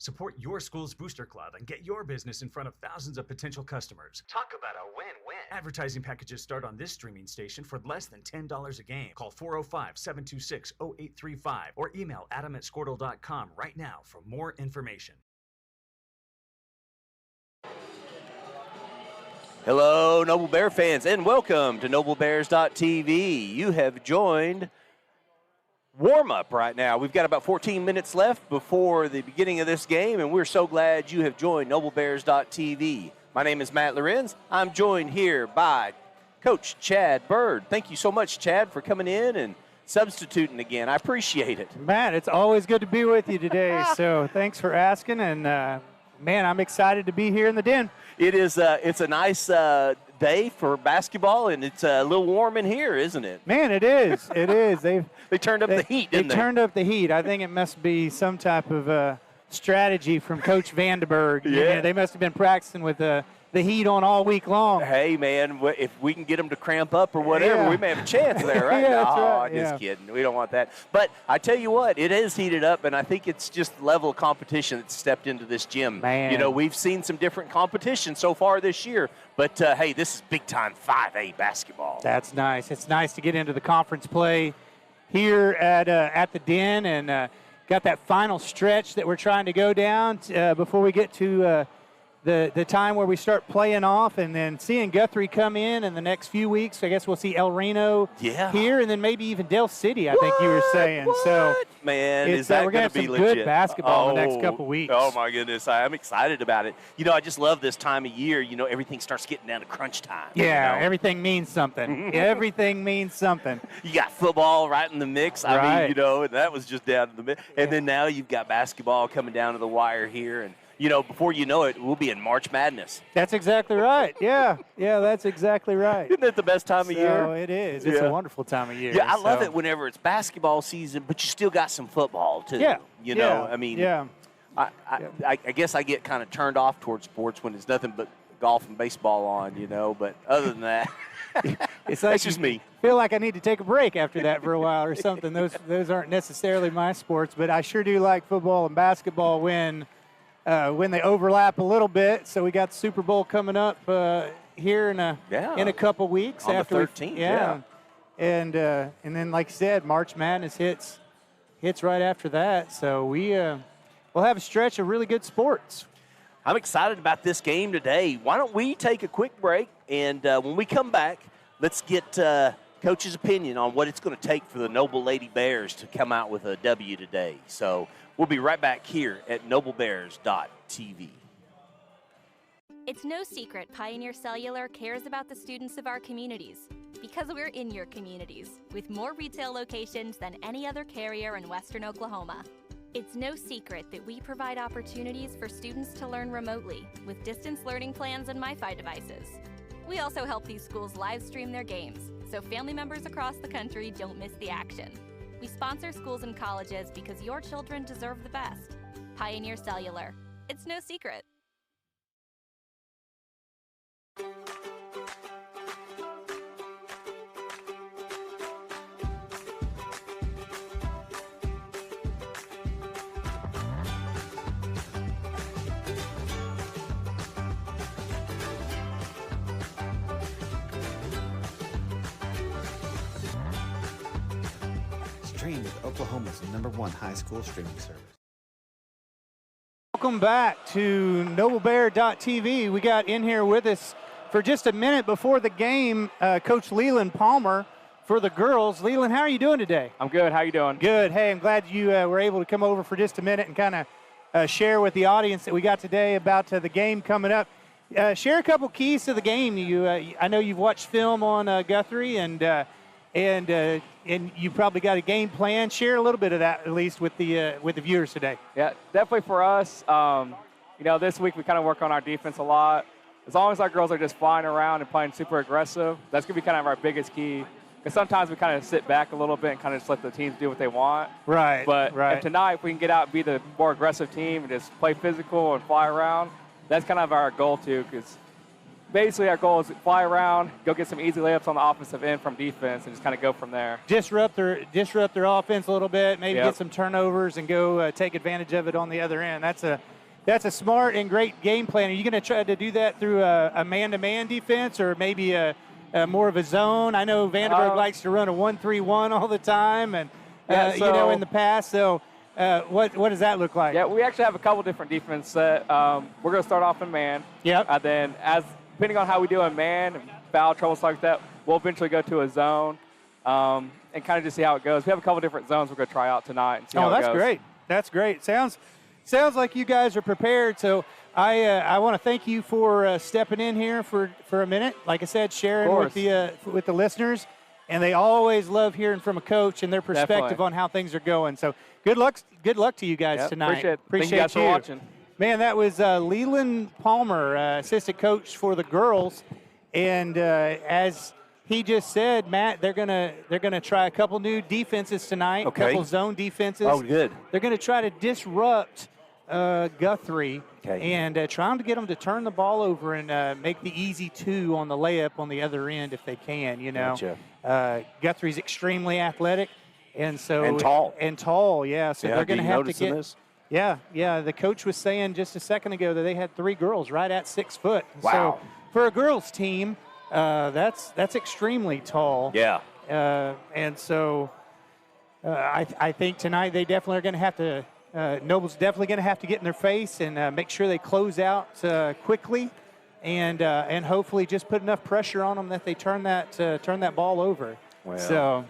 Support your school's booster club and get your business in front of thousands of potential customers. Talk about a win-win. Advertising packages start on this streaming station for less than $10 a game. Call 405-726-0835 or email adam@squirtle.com right now for more information. Hello, Noble Bear fans, and welcome to NobleBears.tv. You have joined warm-up right now. We've got about 14 minutes left before the beginning of this game, and we're so glad you have joined NobleBears.tv. My name is Matt Lorenz. I'm joined here by Coach Chad Bird. Thank you so much, Chad, for coming in and substituting again. I appreciate it. Matt, it's always good to be with you today, so thanks for asking, and man, I'm excited to be here in the den. It is. It's a nice day for basketball, and it's a little warm in here, isn't it? Man, it is. It is. They turned up the heat, didn't they? They turned up the heat. I think it must be some type of strategy from Coach Vandenberg. Yeah. They must have been practicing with the heat on all week long. Hey, man, if we can get them to cramp up or whatever, we may have a chance there, right? Yeah, that's oh, right. Just kidding. We don't want that. But I tell you what, it is heated up, and I think it's just the level of competition that's stepped into this gym. Man. You know, we've seen some different competition so far this year, but, hey, this is big-time 5A basketball. That's nice. It's nice to get into the conference play here at the den, and got that final stretch that we're trying to go down before we get to the time where we start playing off, and then seeing Guthrie come in the next few weeks. I guess we'll see El Reno here, and then maybe even Del City, I think you were saying. What? So, man, is that we're going to have some legit? good basketball in the next couple weeks. Oh, my goodness. I'm excited about it. You know, I just love this time of year. You know, everything starts getting down to crunch time. Yeah, you know? everything means something. Everything means something. You got football right in the mix. Right. I mean, you know, and that was just down to the mix. And then now you've got basketball coming down to the wire here, and you know, before you know it, we'll be in March Madness. That's exactly right. Yeah, that's exactly right. Isn't it the best time of year? It is. It's a wonderful time of year. Yeah, I love it whenever it's basketball season, but you still got some football, too. Yeah. You know, I mean, yeah. I guess I get kind of turned off towards sports when there's nothing but golf and baseball on, you know, but other than that, it's like that's just me. Feel like I need to take a break after that for a while or something. Those aren't necessarily my sports, but I sure do like football and basketball when they overlap a little bit. So we got the Super Bowl coming up here in a couple weeks on after the 13th. And then, like you said, March Madness hits right after that. So we'll have a stretch of really good sports. I'm excited about this game today. Why don't we take a quick break, and when we come back, let's get Coach's opinion on what it's going to take for the Noble Lady Bears to come out with a W today. So we'll be right back here at NobleBears.tv. It's no secret Pioneer Cellular cares about the students of our communities because we're in your communities with more retail locations than any other carrier in Western Oklahoma. It's no secret that we provide opportunities for students to learn remotely with distance learning plans and MiFi devices. We also help these schools live stream their games so family members across the country don't miss the action. We sponsor schools and colleges because your children deserve the best. Pioneer Cellular. It's no secret. Stream with Oklahoma's #1 high school streaming service. Welcome back to NobleBear.tv. We got in here with us for just a minute before the game, Coach Leland Palmer for the girls. Leland, how are you doing today? I'm good. How you doing? Good. Hey, I'm glad you were able to come over for just a minute and kind of share with the audience that we got today about the game coming up. Share a couple keys to the game. I know you've watched film on Guthrie, and you probably got a game plan. Share a little bit of that, at least, with the viewers today. Yeah, definitely for us. You know, this week we kind of work on our defense a lot. As long as our girls are just flying around and playing super aggressive, that's going to be kind of our biggest key. Because sometimes we kind of sit back a little bit and kind of just let the teams do what they want. Right. But right. Tonight, if we can get out and be the more aggressive team and just play physical and fly around, that's kind of our goal too. Because basically our goal is to fly around, go get some easy layups on the offensive end from defense, and just kind of go from there. Disrupt their offense a little bit, maybe Yep. get some turnovers and go take advantage of it on the other end. That's a smart and great game plan. Are you going to try to do that through a man-to-man defense or maybe a more of a zone? I know Vandenberg likes to run a 1-3-1 all the time, and in the past. So what does that look like? Yeah, we actually have a couple different defense set. We're going to start off in man. Yep. And then depending on how we do in man, and foul trouble, stuff like that, we'll eventually go to a zone and kind of just see how it goes. We have a couple different zones we're going to try out tonight and see how it goes. Oh, that's great. That's great. Sounds like you guys are prepared. So I want to thank you for stepping in here for a minute. Like I said, sharing with the listeners, and they always love hearing from a coach and their perspective Definitely. on how things are going. So good luck to you guys tonight. Appreciate Thank you guys for watching. Man, that was Leland Palmer, assistant coach for the girls, and as he just said, Matt, they're gonna try a couple new defenses tonight, a couple zone defenses. Oh, good. They're gonna try to disrupt Guthrie and trying to get them to turn the ball over and make the easy 2 on the layup on the other end if they can. Gotcha. Guthrie's extremely athletic, and tall. Yeah. So they're gonna have to get. This? Yeah. The coach was saying just a second ago that they had 3 girls right at 6 foot. Wow. So for a girls team, that's extremely tall. Yeah. And so I think tonight they definitely are going to have to. Noble's definitely going to have to get in their face and make sure they close out quickly, and hopefully just put enough pressure on them that they turn that ball over. Well. So.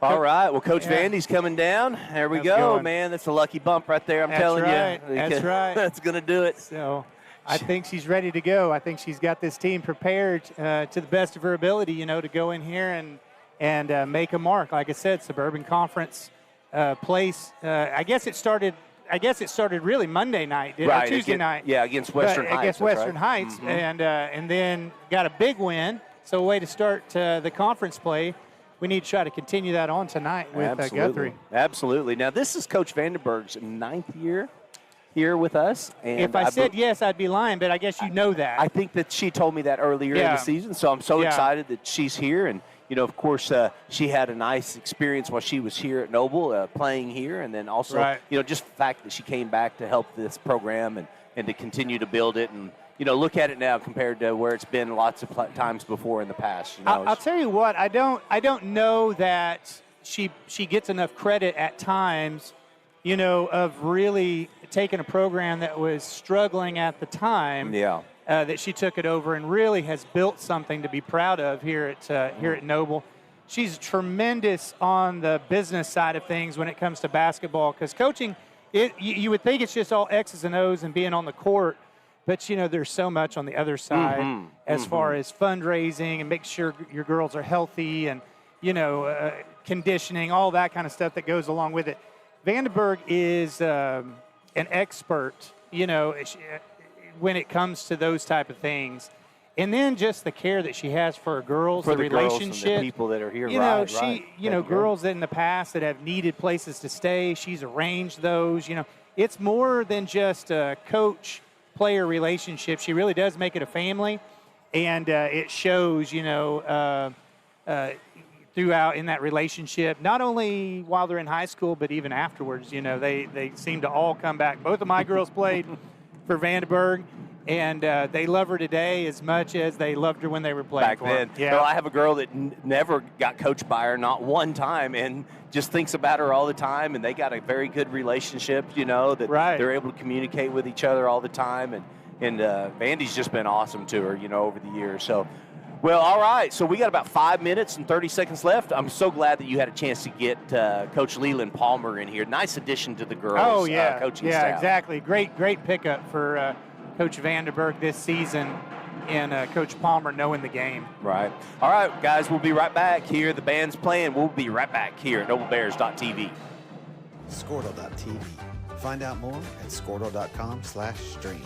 All right. Well, Coach Vandy's coming down. There we go, man. That's a lucky bump right there. I'm telling you. That's right. That's going to do it. So I think she's ready to go. I think she's got this team prepared to the best of her ability, to go in here and make a mark. Like I said, Suburban Conference place. I guess it started really Monday night, or Tuesday night. Yeah, against Western Heights. Against Western Heights, Mm-hmm. and then got a big win. So a way to start the conference play. We need to try to continue that on tonight with Guthrie. Absolutely. Now, this is Coach Vandenberg's 9th year here with us. And if I said yes, I'd be lying, but I guess you know that. I think that she told me that earlier in the season, so I'm so excited that she's here. And, of course, she had a nice experience while she was here at Noble, playing here. And then also, just the fact that she came back to help this program and to continue to build it. And, look at it now compared to where it's been lots of times before in the past. I'll tell you what, I don't know that she gets enough credit at times, of really taking a program that was struggling at the time. Yeah. That she took it over and really has built something to be proud of here at Noble. She's tremendous on the business side of things when it comes to basketball, because coaching, you would think it's just all X's and O's and being on the court. But, there's so much on the other side as far as fundraising and make sure your girls are healthy and, conditioning, all that kind of stuff that goes along with it. Vandenberg is an expert, when it comes to those type of things. And then just the care that she has for her girls, for the relationship. Girls and the people that are here, girls that in the past that have needed places to stay, she's arranged those. It's more than just a coach-player relationship. She really does make it a family, and it shows, throughout in that relationship, not only while they're in high school, but even afterwards. They seem to all come back. Both of my girls played for Vandenberg, and they love her today as much as they loved her when they were playing back for then. her. Yeah. Well, I have a girl that never got coached by her, not one time, and just thinks about her all the time, and they got a very good relationship, that they're able to communicate with each other all the time, and Vandy's just been awesome to her, over the years. So, well, all right, so we got about 5 minutes and 30 seconds left. I'm so glad that you had a chance to get Coach Leland Palmer in here. Nice addition to the girls' coaching staff. Yeah, exactly. Great pickup for Coach Vandenberg this season, and Coach Palmer knowing the game. Right. All right, guys, we'll be right back here. The band's playing. We'll be right back here at NobleBears.tv. Squirtle.tv. Find out more at squirtle.com/stream.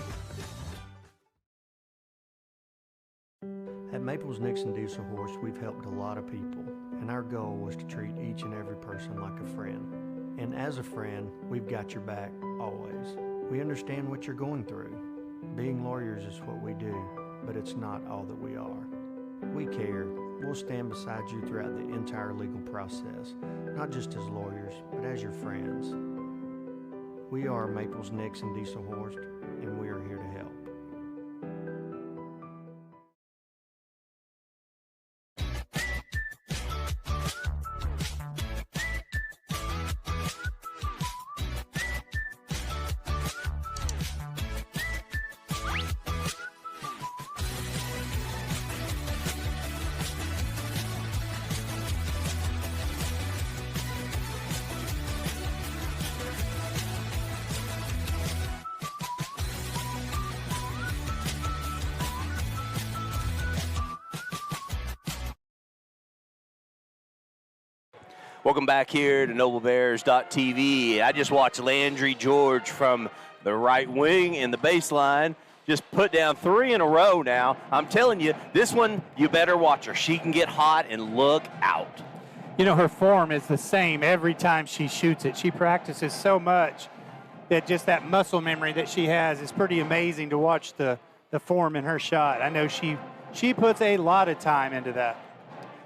At Maples Nixon Diesel Horse, we've helped a lot of people, and our goal was to treat each and every person like a friend. And as a friend, we've got your back always. We understand what you're going through. Being lawyers is what we do, but it's not all that we are. We care. We'll stand beside you throughout the entire legal process, not just as lawyers, but as your friends. We are Maples, Nix, and Diesel Horst, and we are here to help. Welcome back here to NobleBears.tv. I just watched Landry George from the right wing in the baseline just put down 3 in a row now. I'm telling you, this one, you better watch her. She can get hot and look out. You know, her form is the same every time she shoots it. She practices so much that just that muscle memory that she has is pretty amazing to watch the form in her shot. I know she puts a lot of time into that.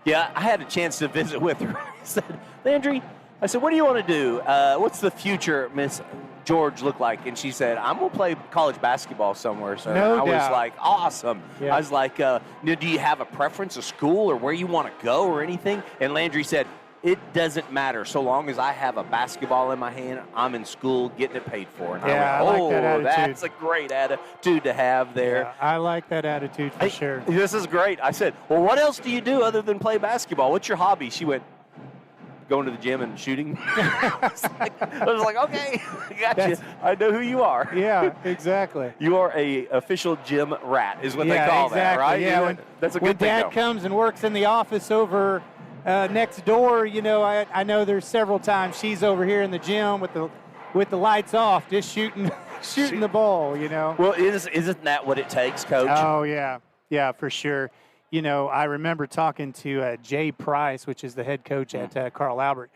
Yeah, I had a chance to visit with her. I said, Landry, I said, what do you want to do? What's the future, Miss George, look like? And she said, I'm going to play college basketball somewhere, sir. No I was doubt. like, awesome. Yeah. I was like, do you have a preference, a school, or where you want to go or anything? And Landry said, it doesn't matter. So long as I have a basketball in my hand, I'm in school getting it paid for. And Yeah, I went, I like that attitude. That's a great attitude to have there. Yeah, I like that attitude for sure. This is great. I said, well, what else do you do other than play basketball? What's your hobby? She went, going to the gym and shooting. I was like, okay, got you. I know who you are. Yeah, exactly. You are a official gym rat is what they Yeah, call exactly. that, right? Yeah, that's a when good thing, Dad though. comes and works in the office over next door, you know, I know there's several times she's over here in the gym with the lights off, just shooting the ball, you know. Well, isn't that what it takes, Coach? Oh, yeah, for sure. You know, I remember talking to Jay Price, which is the head coach at Carl Albert,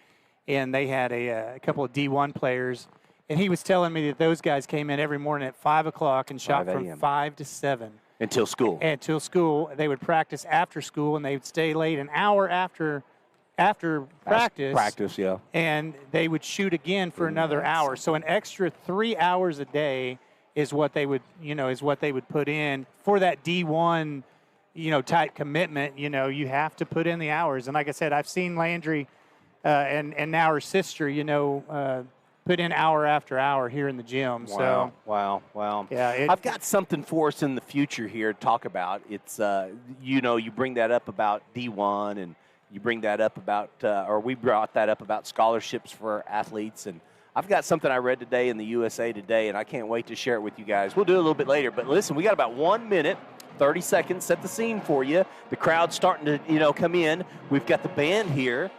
and they had a couple of D1 players, and he was telling me that those guys came in every morning at 5 o'clock and shot 5 from a.m. 5 to 7. Until school. Until school. They would practice after school, and they would stay late an hour after practice. Practice, yeah. And they would shoot again for another hour. So an extra 3 hours a day is what they would put in for that D1, type commitment. You know, you have to put in the hours. And like I said, I've seen Landry and now her sister, put in hour after hour here in the gym. Wow, So wow. yeah, I've got something for us in the future here to talk about. It's, you bring that up about D1, and you bring that up about, or we brought that up about scholarships for athletes. And I've got something I read today in the USA Today, and I can't wait to share it with you guys. We'll do it a little bit later. But listen, we got about 1 minute, 30 seconds, set the scene for you. The crowd's starting to, come in. We've got the band here.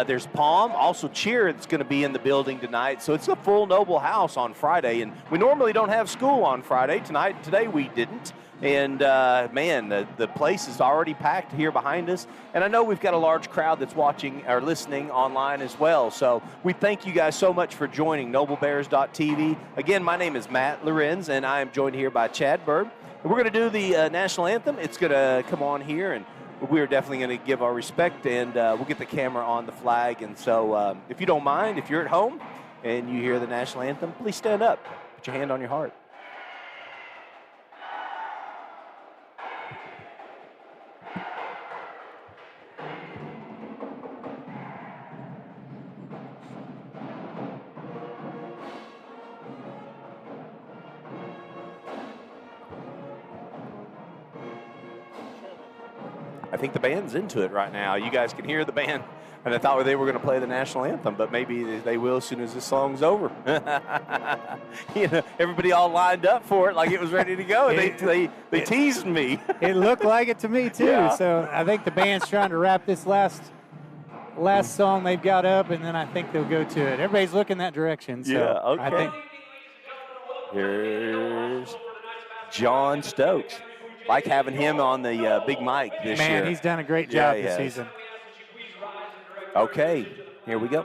There's Palm, also Cheer that's going to be in the building tonight. So it's a full Noble house on Friday. And we normally don't have school on Friday. Today we didn't. And, the place is already packed here behind us. And I know we've got a large crowd that's watching or listening online as well. So we thank you guys so much for joining NobleBears.tv. Again, my name is Matt Lorenz, and I am joined here by Chad Bird. And we're going to do the national anthem. It's going to come on here, and we're definitely going to give our respect, and we'll get the camera on the flag. And so if you don't mind, if you're at home and you hear the national anthem, please stand up. Put your hand on your heart. I think the band's into it right now. You guys can hear the band. And I thought they were going to play the national anthem, but maybe they will as soon as this song's over. Everybody all lined up for it like it was ready to go. And they teased me. It looked like it to me, too. Yeah. So I think the band's trying to wrap this last song they've got up, and then I think they'll go to it. Everybody's looking that direction. So Yeah, okay. I think Here's John Stokes. Like having him on the big mic this year. Man, he's done a great job this has. season. Okay, here we go.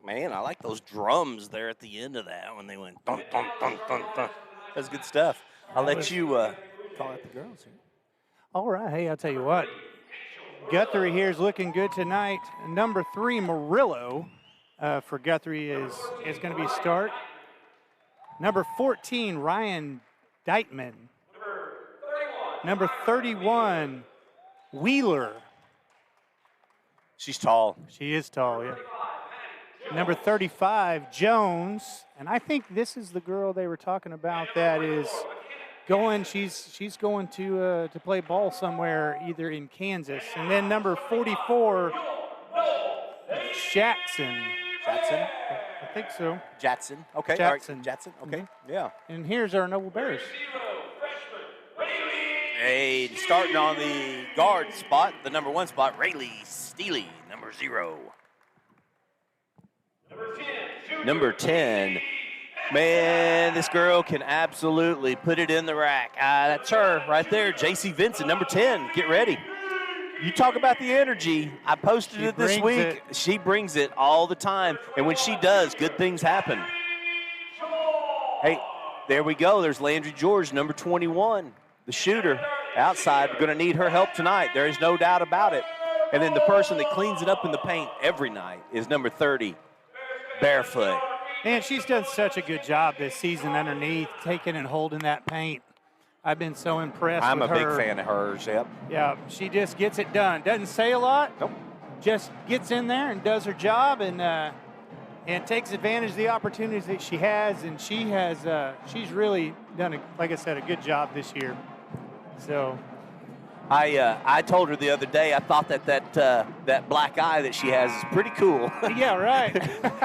Man, I like those drums there at the end of that when they went dun, dun, dun, dun, dun. That's good stuff. I'll let you call out the girls here. All right. Hey, I'll tell you what. Guthrie here is looking good tonight. Number 3, Murillo, for Guthrie is going to be a start. Number 14, Ryan Deitman. Number 31, Wheeler. She's tall. She is tall, yeah. Number 35, Jones. And I think this is the girl they were talking about that is going. She's going to play ball somewhere, either in Kansas. And then number 44, Jackson. Jackson? I think so. Jackson. Okay. Jackson. All right. Jackson. Okay. Mm-hmm. Yeah. And here's our Noble Bears. Hey, starting on the guard spot, the number 1 spot, Rayleigh Steely, number 0. Number 10. Man, this girl can absolutely put it in the rack. That's her right there, J.C. Vincent, number 10. Get ready. You talk about the energy. I posted it this week. She brings it all the time. And when she does, good things happen. Hey, there we go. There's Landry George, number 21, the shooter. Outside, we're going to need her help tonight. There is no doubt about it. And then the person that cleans it up in the paint every night is number 30, Barefoot. Man, she's done such a good job this season underneath, taking and holding that paint. I've been so impressed with her. I'm a big fan of hers, yep. Yeah, she just gets it done. Doesn't say a lot. Nope. Just gets in there and does her job and takes advantage of the opportunities that she has. And she's really done, like I said, a good job this year. So I told her the other day I thought that black eye that she has is pretty cool. Yeah, right.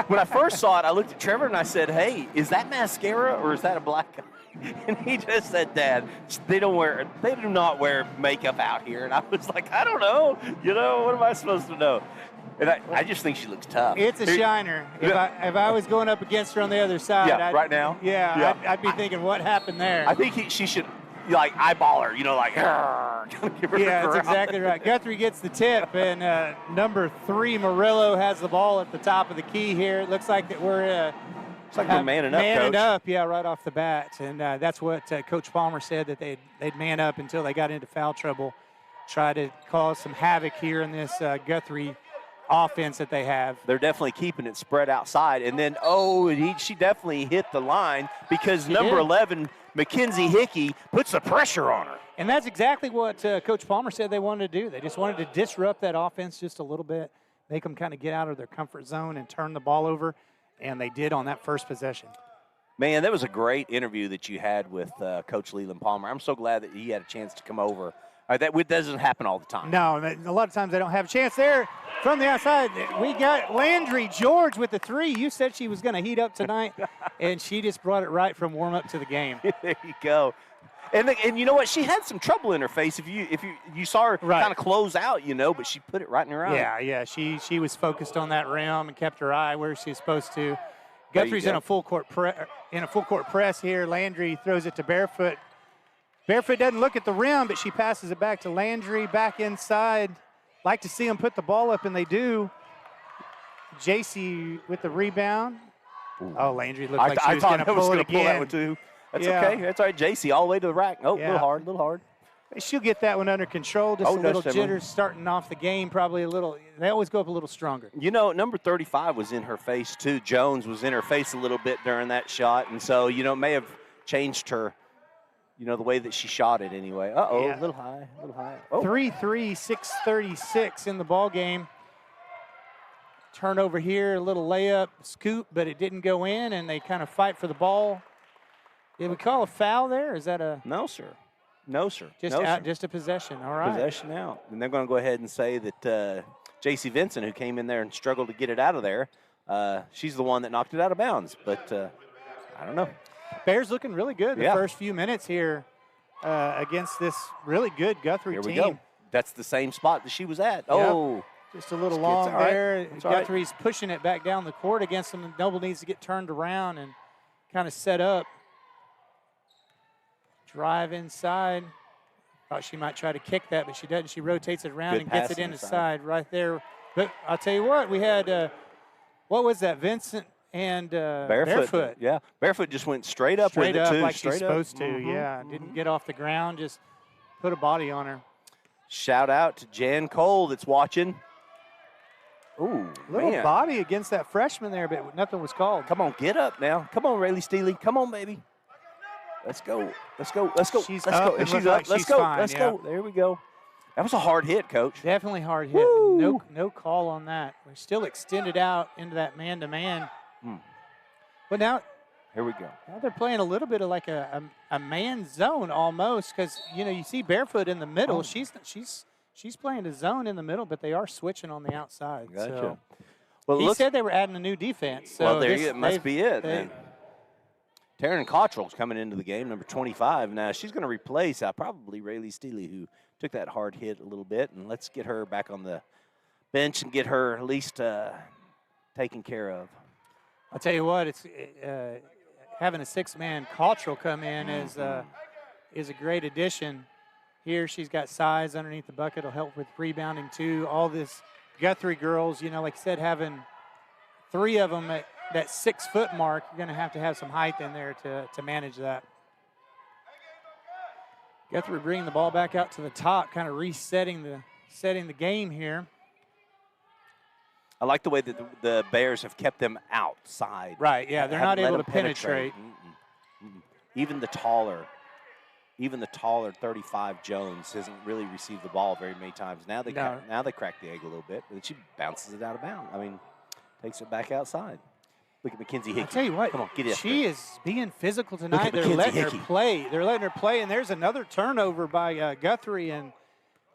When I first saw it, I looked at Trevor and I said, "Hey, is that mascara or is that a black eye?" And he just said, "Dad, they do not wear makeup out here." And I was like, "I don't know. What am I supposed to know?" And I just think she looks tough. It's a shiner. If I was going up against her on the other side, right now. Yeah, I'd be thinking, what happened there? I think she should. Eyeball her, give her yeah, that's exactly right. Guthrie gets the tip, and number 3, Murillo, has the ball at the top of the key here. It looks like that we're manning up, Coach. Up, yeah, right off the bat. And that's what Coach Palmer said, that they'd man up until they got into foul trouble, try to cause some havoc here in this Guthrie offense that they have. They're definitely keeping it spread outside. And then, she definitely hit the line because number 11, Mackenzie Hickey, puts the pressure on her. And that's exactly what Coach Palmer said they wanted to do. They just wanted to disrupt that offense just a little bit, make them kind of get out of their comfort zone and turn the ball over, and they did on that first possession. Man, that was a great interview that you had with Coach Leland Palmer. I'm so glad that he had a chance to come over. That doesn't happen all the time. No, a lot of times they don't have a chance there. From the outside, we got Landry George with the 3. You said she was going to heat up tonight, and she just brought it right from warm-up to the game. There you go. And you know what? She had some trouble in her face. If you saw her kind of close out, but she put it right in her eye. Yeah. She was focused on that rim and kept her eye where she's supposed to. Guthrie's in a full court press here. Landry throws it to Barefoot. Barefoot doesn't look at the rim, but she passes it back to Landry, back inside. Like to see them put the ball up, and they do. JC with the rebound. Ooh. Oh, Landry looked like she was going to pull it again. Pull that one too. That's okay. That's all right. JC all the way to the rack. Oh, a little hard. She'll get that one under control. Just a little jitters starting off the game, probably a little. They always go up a little stronger. Number 35 was in her face too. Jones was in her face a little bit during that shot, and so may have changed her. The way that she shot it anyway. A little high. Oh. 3-3, 6:36 in the ball game. Turnover here, a little layup, scoop, but it didn't go in, and they kind of fight for the ball. Did we call a foul there? Is that a? No, sir. Just a possession. All right. Possession out. And they're going to go ahead and say that J.C. Vincent, who came in there and struggled to get it out of there, she's the one that knocked it out of bounds. But I don't know. Bears looking really good the first few minutes here against this really good Guthrie team. Here we go. That's the same spot that she was at. Yep. Oh. Just a little long there. Guthrie's pushing it back down the court against them. Noble needs to get turned around and kind of set up. Drive inside. Thought she might try to kick that, but she doesn't. She rotates it around and gets it inside right there. But I'll tell you what, we had what was that, Vincent and Barefoot? Yeah, Barefoot just went straight up Straight with up it, too. like straight she's up. supposed to, yeah. Didn't get off the ground, just put a body on her. Shout out to Jan Cole that's watching. Ooh, Little man. body against that freshman there, but nothing was called. Come on, get up now. Come on, Rayleigh Steely. Come on, baby. Let's go. Let's go. Let's go. She's Let's up go. and If she's looks up, like let's she's go. fine, Let's yeah. go. There we go. That was a hard hit, Coach. Definitely hard hit. Woo. No call on that. We're still extended out into that man-to-man. But now Here we go. they're playing a little bit of like a man zone almost because, you see Barefoot in the middle. She's playing a zone in the middle, but they are switching on the outside. Gotcha. So Well, he said they were adding a new defense. So well, there it must be it. they- Then. Taryn Cottrell's coming into the game, number 25. Now, she's going to replace probably Rayleigh Steely, who took that hard hit a little bit. And let's get her back on the bench and get her at least taken care of. I'll tell you what, it's having a six-man Cottrell come in is a great addition. Here she's got size underneath the bucket. It'll help with rebounding too. All this Guthrie girls, like I said, having three of them at that 6 foot mark, you're going to have some height in there to manage that. Guthrie bringing the ball back out to the top, kind of setting the game here. I like the way that the Bears have kept them outside. Right, yeah, they're not able to penetrate. Even the taller 35 Jones hasn't really received the ball very many times. Now they crack the egg a little bit, but she bounces it out of bounds. I mean, takes it back outside. Look at Mackenzie Hickey. I'll tell you what, come on, get it. She is being physical tonight. They're letting her play. They're letting her play, and there's another turnover by Guthrie, and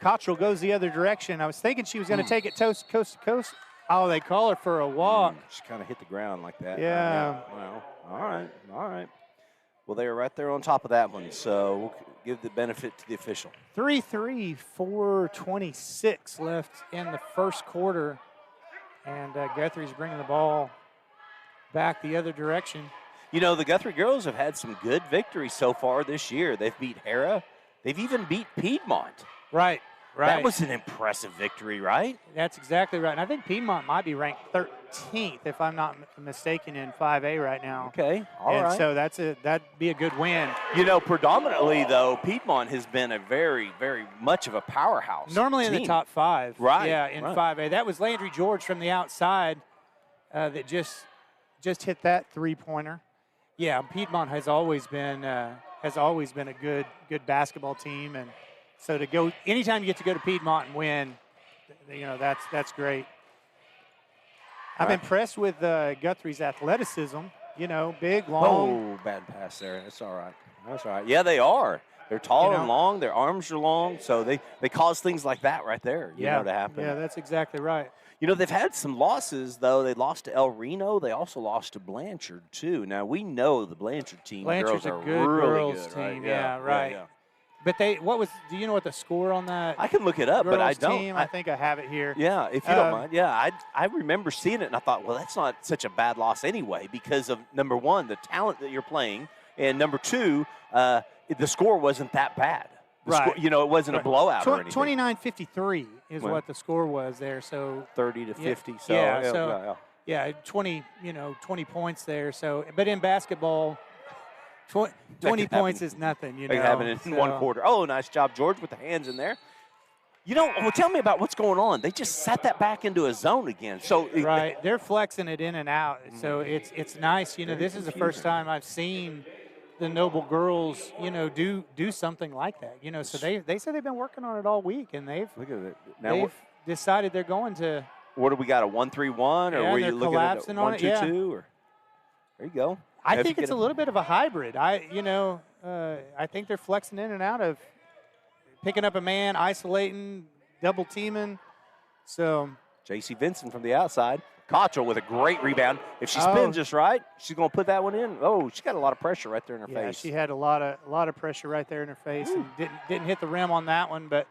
Cottrell goes the other direction. I was thinking she was going to take it coast to coast. Oh, they call her for a walk. She kind of hit the ground like that. Yeah. Well, all right. Well, they were right there on top of that one, so we'll give the benefit to the official. 3-3, 4:26 left in the first quarter, and Guthrie's bringing the ball back the other direction. The Guthrie girls have had some good victories so far this year. They've beat Hera. They've even beat Piedmont. Right. That was an impressive victory, right? That's exactly right. And I think Piedmont might be ranked 13th, if I'm not mistaken, in 5A right now. Okay, all right. So that'd be a good win. Predominantly, though, Piedmont has been a very, very much of a powerhouse. Normally team. in the top 5. Right. Yeah, in 5A. That was Landry George from the outside that just hit that three-pointer. Yeah, Piedmont has always been a good basketball team, and so to go anytime you get to go to Piedmont and win, that's great. I'm impressed with Guthrie's athleticism. Big, long. Oh, bad pass there. That's all right. Yeah, they are. They're tall and long. Their arms are long, so they cause things like that right there. To happen. Yeah, that's exactly right. They've had some losses, though. They lost to El Reno. They also lost to Blanchard, too. Now, we know the Blanchard team. Blanchard's girls a good really girls good, team. right? Yeah, right. Yeah. But do you know what the score on that? I can look it up, but I don't. Team, I think I have it here. Yeah, if you don't mind. Yeah, I remember seeing it, and I thought, well, that's not such a bad loss anyway because of, number one, the talent that you're playing, and number two, the score wasn't that bad. Right. It wasn't a blowout or anything. 29-53 is what the score was there. So 30 to 50. So 20 points there. So, but in basketball, 20 points is nothing. They have it in one quarter. Oh, nice job, George, with the hands in there. Well, tell me about what's going on. They just set that back into a zone again. So right, they're flexing it in and out. So it's nice. This is the first time I've seen the Noble girls, do something like that. So they say they've been working on it all week, and they've decided they're going to. What do we got? A 1-3-1, or were you looking at a 1-2-2? Or there you go. I think it's a little bit of a hybrid. I think they're flexing in and out of picking up a man, isolating, double teaming. So J.C. Vincent from the outside. Cottrell with a great rebound. If she spins just right, she's going to put that one in. Oh, she got a lot of pressure right there in her face. Yeah, she had a lot of pressure right there in her face, and didn't hit the rim on that one. But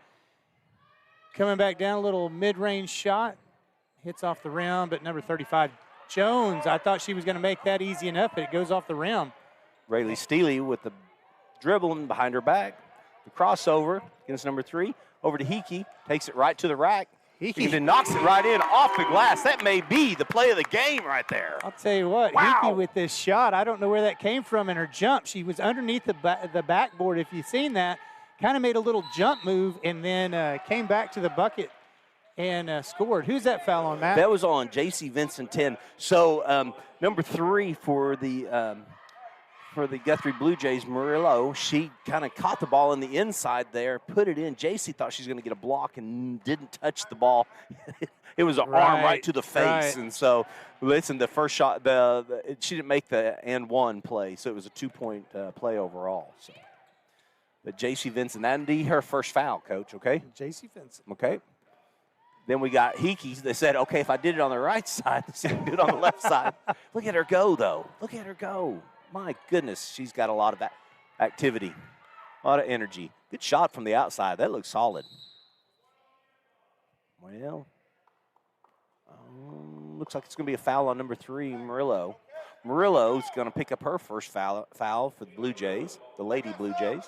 coming back down, a little mid-range shot, hits off the rim. But number 35, Jones, I thought she was going to make that easy enough, but it goes off the rim. Rayleigh Steely with the dribbling behind her back. The crossover against number 3. Over to Hickey. Takes it right to the rack. He then knocks it right in off the glass. That may be the play of the game right there. I'll tell you what, Wow. Hickey with this shot, I don't know where that came from in her jump. She was underneath the backboard, if you've seen that, kind of made a little jump move and then came back to the bucket and scored. Who's that foul on, Matt? That was on J.C. Vincent 10. So number 3 for the Guthrie Blue Jays, Murillo, she kind of caught the ball on the inside there, put it in. J.C. thought she was going to get a block and didn't touch the ball. It was an arm right to the face. Right. And so, listen, the first shot, she didn't make the and one play, so it was a 2-point play overall. So, but J.C. Vincent, that'd be her first foul, Coach, okay? J.C. Vincent. Okay. Then we got Hickey. They said, okay, if I did it on the right side, let's do it on the left side. Look at her go, though. Look at her go. My goodness, she's got a lot of activity, a lot of energy. Good shot from the outside. That looks solid. Well, looks like it's going to be a foul on number 3, Murillo. Murillo's going to pick up her first foul for the Blue Jays, the Lady Blue Jays.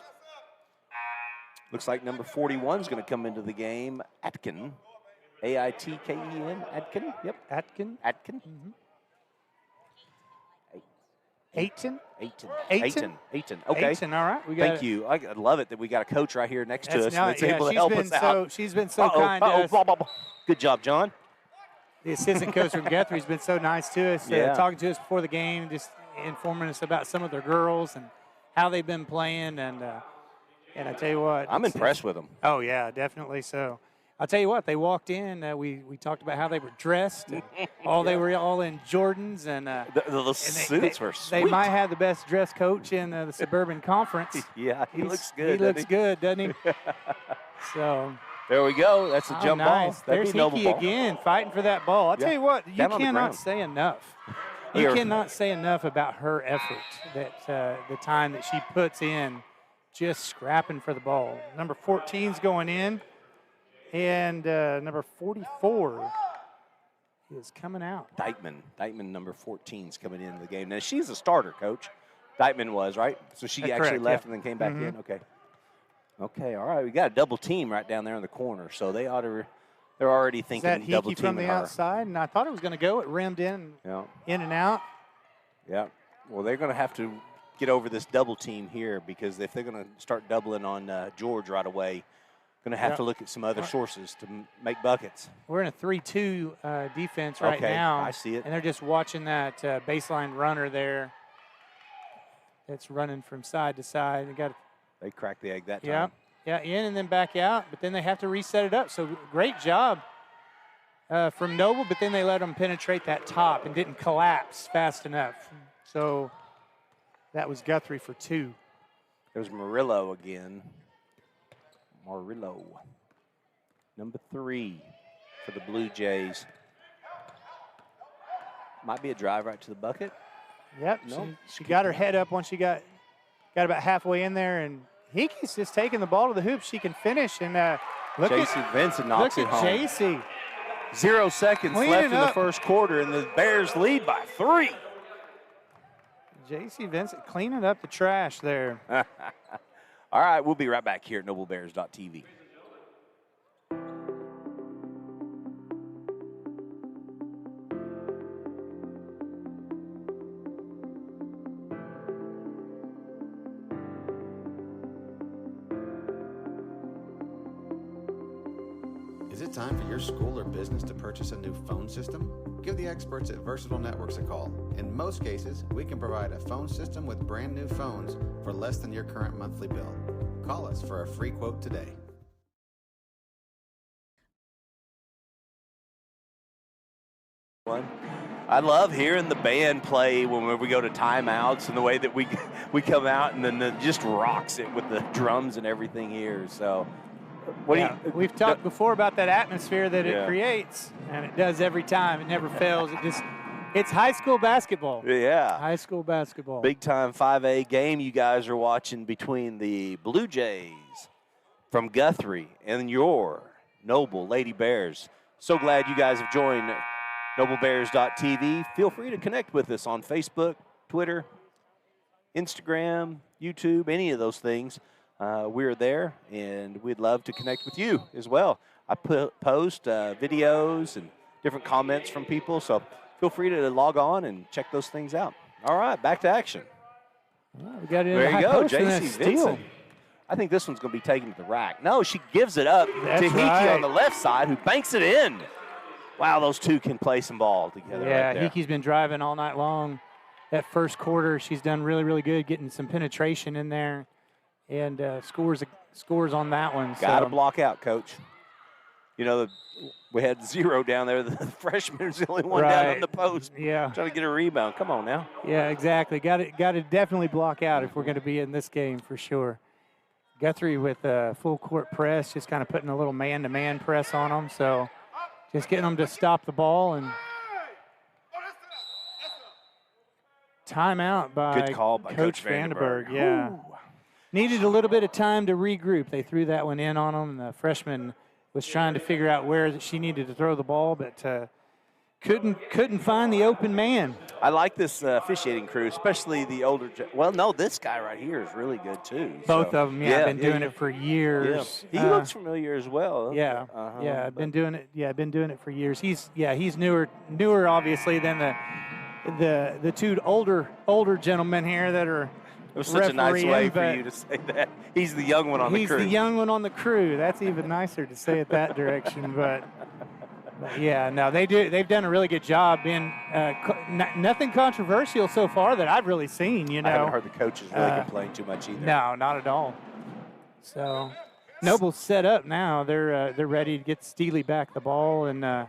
Looks like number 41 is going to come into the game, Atkin. A-I-T-K-E-N, Atkin. Yep. Atkin. Atkin. Aiton. Aiton. Okay. Aiton, all right. Thank you. I love it that we got a coach right here next to us that's able to help us out. She's been so kind to us. Blah, blah, blah. Good job, John. The assistant coach from Guthrie has been so nice to us, talking to us before the game, just informing us about some of their girls and how they've been playing. And I tell you what. I'm impressed with them. Oh, yeah, definitely so. I'll tell you what, they walked in. We talked about how they were dressed. And they were all in Jordans. And the suits were sweet. They might have the best dressed coach in the Suburban Conference. Yeah, he looks good. He looks good, doesn't he? So there we go. That's a jump nice. ball. There's Hickey again fighting for that ball. I'll tell you what, you cannot say enough. You cannot say enough about her effort, that the time that she puts in just scrapping for the ball. Number 14's going in. And number 44 is coming out. Deitman, number 14, is coming into the game. Now, she's a starter, Coach. Deitman was, right? So she actually left and then came back in? Okay. Okay, all right. We got a double team right down there in the corner, so they're already thinking double teaming her. Is that Hickey from the outside? And I thought it was going to go. It rimmed in and out. Yeah. Well, they're going to have to get over this double team here, because if they're going to start doubling on George right away, going to have to look at some other sources to make buckets. We're in a 3-2 defense right now. I see it. And they're just watching that baseline runner there that's running from side to side. They cracked the egg that time. Yeah, in and then back out, but then they have to reset it up. So great job from Noble, but then they let them penetrate that top and didn't collapse fast enough. So that was Guthrie for 2. There's Murillo again. Murillo, number 3 for the Blue Jays. Might be a drive right to the bucket. Yep, no, she got her head up once she got about halfway in there, and Hickey's just taking the ball to the hoop. She can finish, and look J.C. Vincent knocks it home. J.C. 0 seconds left in the first quarter, and the Bears lead by 3. J.C. Vincent cleaning up the trash there. All right, we'll be right back here at NobleBears.tv. Is it time for your school or business to purchase a new phone system? Give the experts at Versatile Networks a call. In most cases, we can provide a phone system with brand new phones for less than your current monthly bill. Call us for a free quote today. I love hearing the band play when we go to timeouts, and the way that we come out and then just rocks it with the drums and everything here. So we've talked before about that atmosphere that it creates, and it does every time. It never fails. It's high school basketball. Yeah. High school basketball. Big time 5A game you guys are watching between the Blue Jays from Guthrie and your Noble Lady Bears. So glad you guys have joined NobleBears.tv. Feel free to connect with us on Facebook, Twitter, Instagram, YouTube, any of those things. we're there, and we'd love to connect with you as well. I post videos and different comments from people, so feel free to log on and check those things out. All right, back to action. Well, we got it in There the you high go, post and then J.C. a steal. Vincent. I think this one's going to be taken to the rack. No, she gives it up That's to Hickey right. on the left side, who banks it in. Wow, those two can play some ball together. Yeah, right there. Hickey's been driving all night long. That first quarter, she's done really, really good, getting some penetration in there, and scores on that one. Got to so. block out, Coach. You know, we had 0 down there. The freshman is the only one down on the post. Yeah. Trying to get a rebound. Come on now. Yeah, exactly. Got to definitely block out if we're going to be in this game for sure. Guthrie with a full court press, just kind of putting a little man-to-man press on them. So just getting them to stop the ball. And timeout by, Good call by Coach Vandenberg. Yeah. Needed a little bit of time to regroup. They threw that one in on them. The freshman was trying to figure out where she needed to throw the ball, but couldn't find the open man. I like this officiating crew, especially the older. Well, no, this guy right here is really good too. Both of them, yeah, been doing it for years. Yeah. He looks familiar as well. Yeah, Uh-huh. I've been doing it. Yeah, I've been doing it for years. He's newer obviously than the two older gentlemen here that are. It was such a nice way for but you to say that. He's the young one on the crew. He's the young one on the crew. That's even nicer to say it that direction. But yeah, no, they've done a really good job. Being nothing controversial so far that I've really seen. You know, I haven't heard the coaches really complain too much either. No, not at all. So Noble's set up now. They're ready to get Steely back the ball and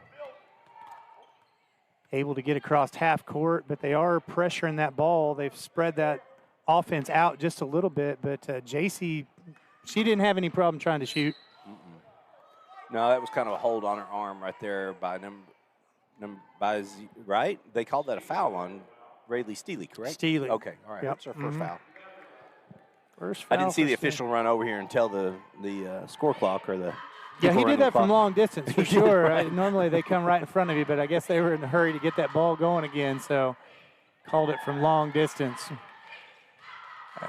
able to get across half court, but they are pressuring that ball. They've spread that offense out just a little bit, but JC, she didn't have any problem trying to shoot. No, that was kind of a hold on her arm right there by right? They called that a foul on Rayleigh Steely, correct? Steely. Okay, all right. Yep. That's our first foul. First I foul didn't see for the Steely. official run over here and tell the score clock or the. Yeah, he people did running the that from clock. long distance for sure. Normally they come right in front of you, but I guess they were in a hurry to get that ball going again, so called it from long distance.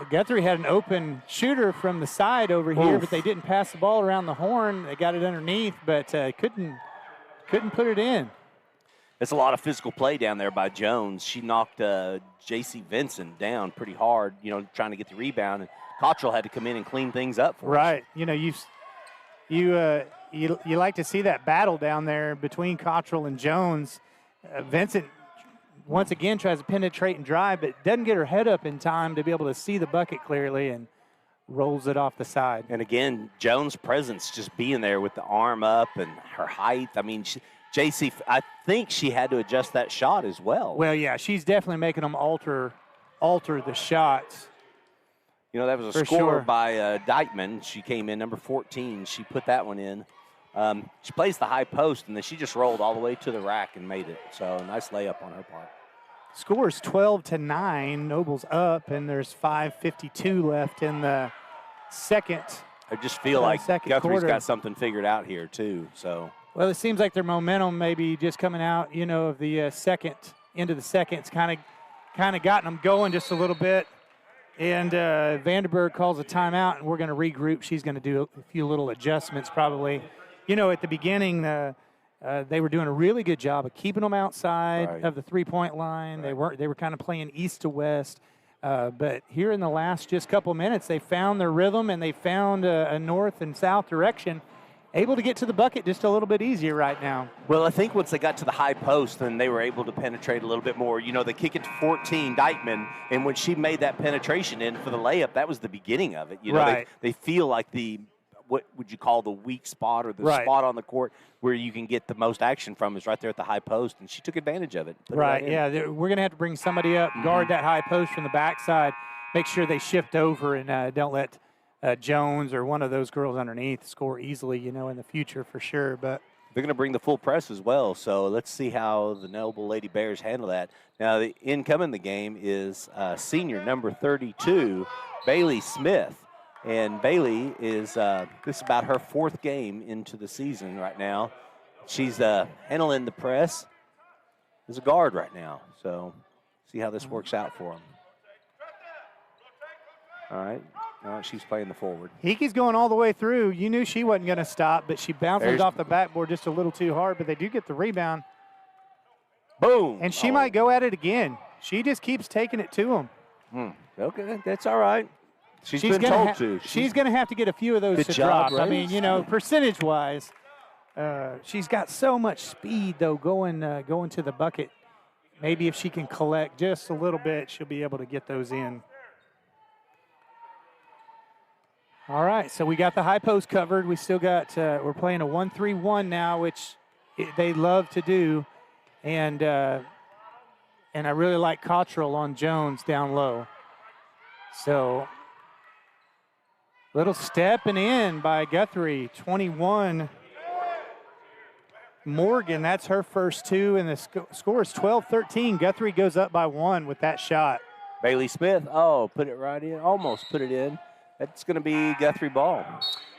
Guthrie had an open shooter from the side over here, but they didn't pass the ball around the horn. They got it underneath, but couldn't put it in. It's a lot of physical play down there by Jones. She knocked J.C. Vincent down pretty hard, trying to get the rebound, and Cottrell had to come in and clean things up for us. Right. You like to see that battle down there between Cottrell and Jones. Vincent once again tries to penetrate and drive, but doesn't get her head up in time to be able to see the bucket clearly and rolls it off the side. And again, Jones' presence just being there with the arm up and her height. I mean, JC, I think she had to adjust that shot as well. Well, yeah, she's definitely making them alter the shots. That was a For score sure. by Dykeman. She came in, number 14. She put that one in. She plays the high post, and then she just rolled all the way to the rack and made it. So nice layup on her part. Scores 12-9. Noble's up, and there's 5:52 left in the second. I just feel like second Guthrie's quarter. got something figured out here, too. So Well, it seems like their momentum maybe just coming out, of the second, into the second. It's kind of gotten them going just a little bit. And Vandenberg calls a timeout, and we're going to regroup. She's going to do a few little adjustments probably. At the beginning, they were doing a really good job of keeping them outside Right. of the three-point line. Right. They were kind of playing east to west. But here in the last just couple minutes, they found their rhythm, and they found a north and south direction, able to get to the bucket just a little bit easier right now. Well, I think once they got to the high post, then they were able to penetrate a little bit more. They kick it to 14, Dykeman, and when she made that penetration in for the layup, that was the beginning of it. Right. They feel like what would you call the weak spot or the Right. spot on the court where you can get the most action from is right there at the high post, and she took advantage of it. Put it Right, in. yeah. We're going to have to bring somebody up, guard that high post from the backside, make sure they shift over and don't let Jones or one of those girls underneath score easily, in the future for sure. But They're going to bring the full press as well, so let's see how the Noble Lady Bears handle that. Now, the incoming the game is senior number 32, Bailey Smith. And Bailey is this is about her fourth game into the season right now. She's handling the press as a guard right now. So see how this works out for them. All right. She's playing the forward. Hickey's going all the way through. You knew she wasn't going to stop, but she bounces off the backboard just a little too hard, but they do get the rebound. Boom. And she might go at it again. She just keeps taking it to them. Okay, that's all right. She's been told to. She's going to have to get a few of those to drop. I mean, percentage-wise, she's got so much speed, though, going to the bucket. Maybe if she can collect just a little bit, she'll be able to get those in. All right, so we got the high post covered. We still got, we're playing a 1-3-1 now, which they love to do. And I really like Cottrell on Jones down low. So, little stepping in by Guthrie, 21. Morgan, that's her first two, and the score is 12-13. Guthrie goes up by 1 with that shot. Bailey Smith, put it right in, almost put it in. That's going to be Guthrie ball.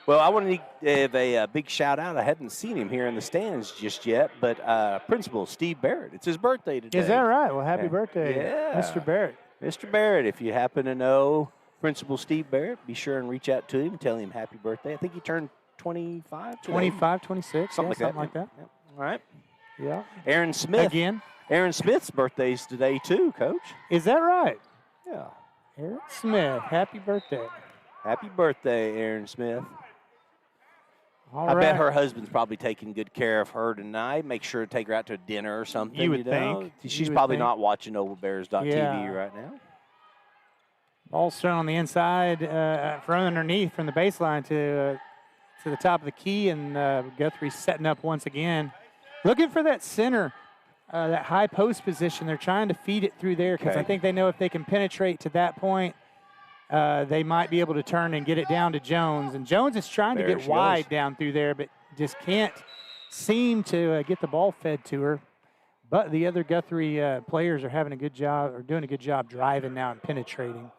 Well, I want to give a big shout out. I hadn't seen him here in the stands just yet, but Principal Steve Barrett, it's his birthday today. Is that right? Well, happy birthday, Mr. Barrett. Mr. Barrett, if you happen to know Principal Steve Barrett, be sure and reach out to him and tell him happy birthday. I think he turned 25 today. 25, 26, something like that. Yep. All right. Yeah. Aaron Smith. Again. Aaron Smith's birthday's today too, Coach. Is that right? Yeah. Aaron Smith, happy birthday. Happy birthday, Aaron Smith. I bet her husband's probably taking good care of her tonight. Make sure to take her out to dinner or something. You would think. She's probably not watching NobleBears.tv right now. Ball's thrown on the inside, from underneath from the baseline to the top of the key, and Guthrie's setting up once again. Looking for that center, that high post position. They're trying to feed it through there because I think they know if they can penetrate to that point, they might be able to turn and get it down to Jones. And Jones is trying to get wide down through there, but just can't seem to get the ball fed to her. But the other Guthrie players are doing a good job driving now and penetrating.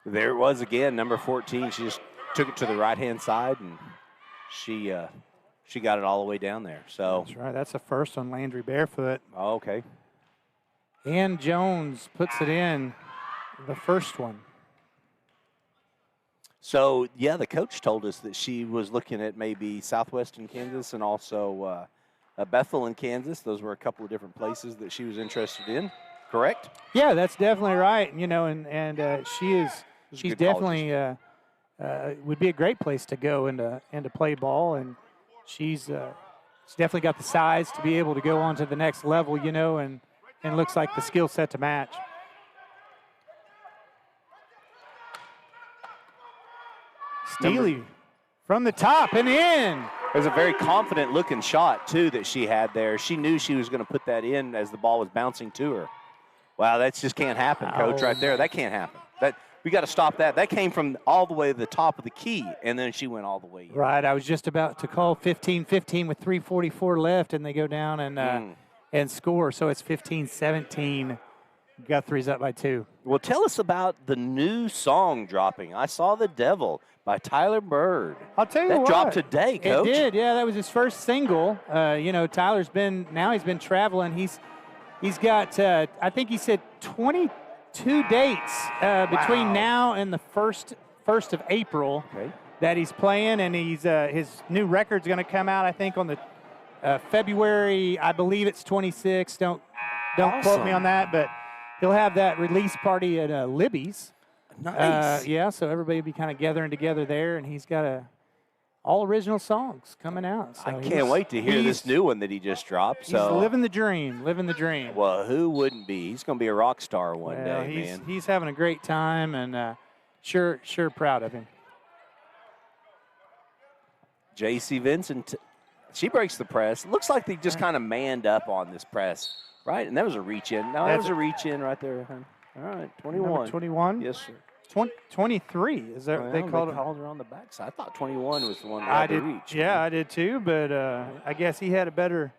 There it was again, number 14. She just took it to the right-hand side, and she got it all the way down there. So that's right. That's the first on Landry Barefoot. Oh, okay. And Jones puts it in, the first one. So, yeah, the coach told us that she was looking at maybe southwestern Kansas and also Bethel in Kansas. Those were a couple of different places that she was interested in, correct? Yeah, that's definitely right. And she's definitely would be a great place to go and to play ball. And she's definitely got the size to be able to go on to the next level, and looks like the skill set to match. Steely from the top and in. It was a very confident-looking shot, too, that she had there. She knew she was going to put that in as the ball was bouncing to her. Wow, that just can't happen, Coach, right there. That can't happen. We got to stop that. That came from all the way to the top of the key, and then she went all the way in. Right, I was just about to call 15-15 with 3:44 left, and they go down and score. So it's 15-17. Guthrie's up by 2. Well, tell us about the new song dropping. I Saw the Devil by Tyler Bird. I'll tell you that what. That dropped today, Coach. It did, yeah. That was his first single. Tyler's been traveling. He's got, I think he said 22 dates between now and the first of April that he's playing, and he's his new record's going to come out, I think, on the February, I believe it's 26. Don't quote me on that, but he'll have that release party at Libby's. Nice. So everybody will be kind of gathering together there, and he's got all original songs coming out. So I can't wait to hear this new one that he just dropped. He's living the dream, Well, who wouldn't be? He's going to be a rock star one day, man. He's having a great time, and sure proud of him. J.C. Vincent, she breaks the press. Looks like they just kind of manned up on this press, right? And that was a reach-in. No, that was a reach-in right there. All right, 21. Number 21? Yes, sir. 23 is that they called her on the backside. I thought 21 was the one that I had did to reach. Yeah, I did too, but I guess he had a better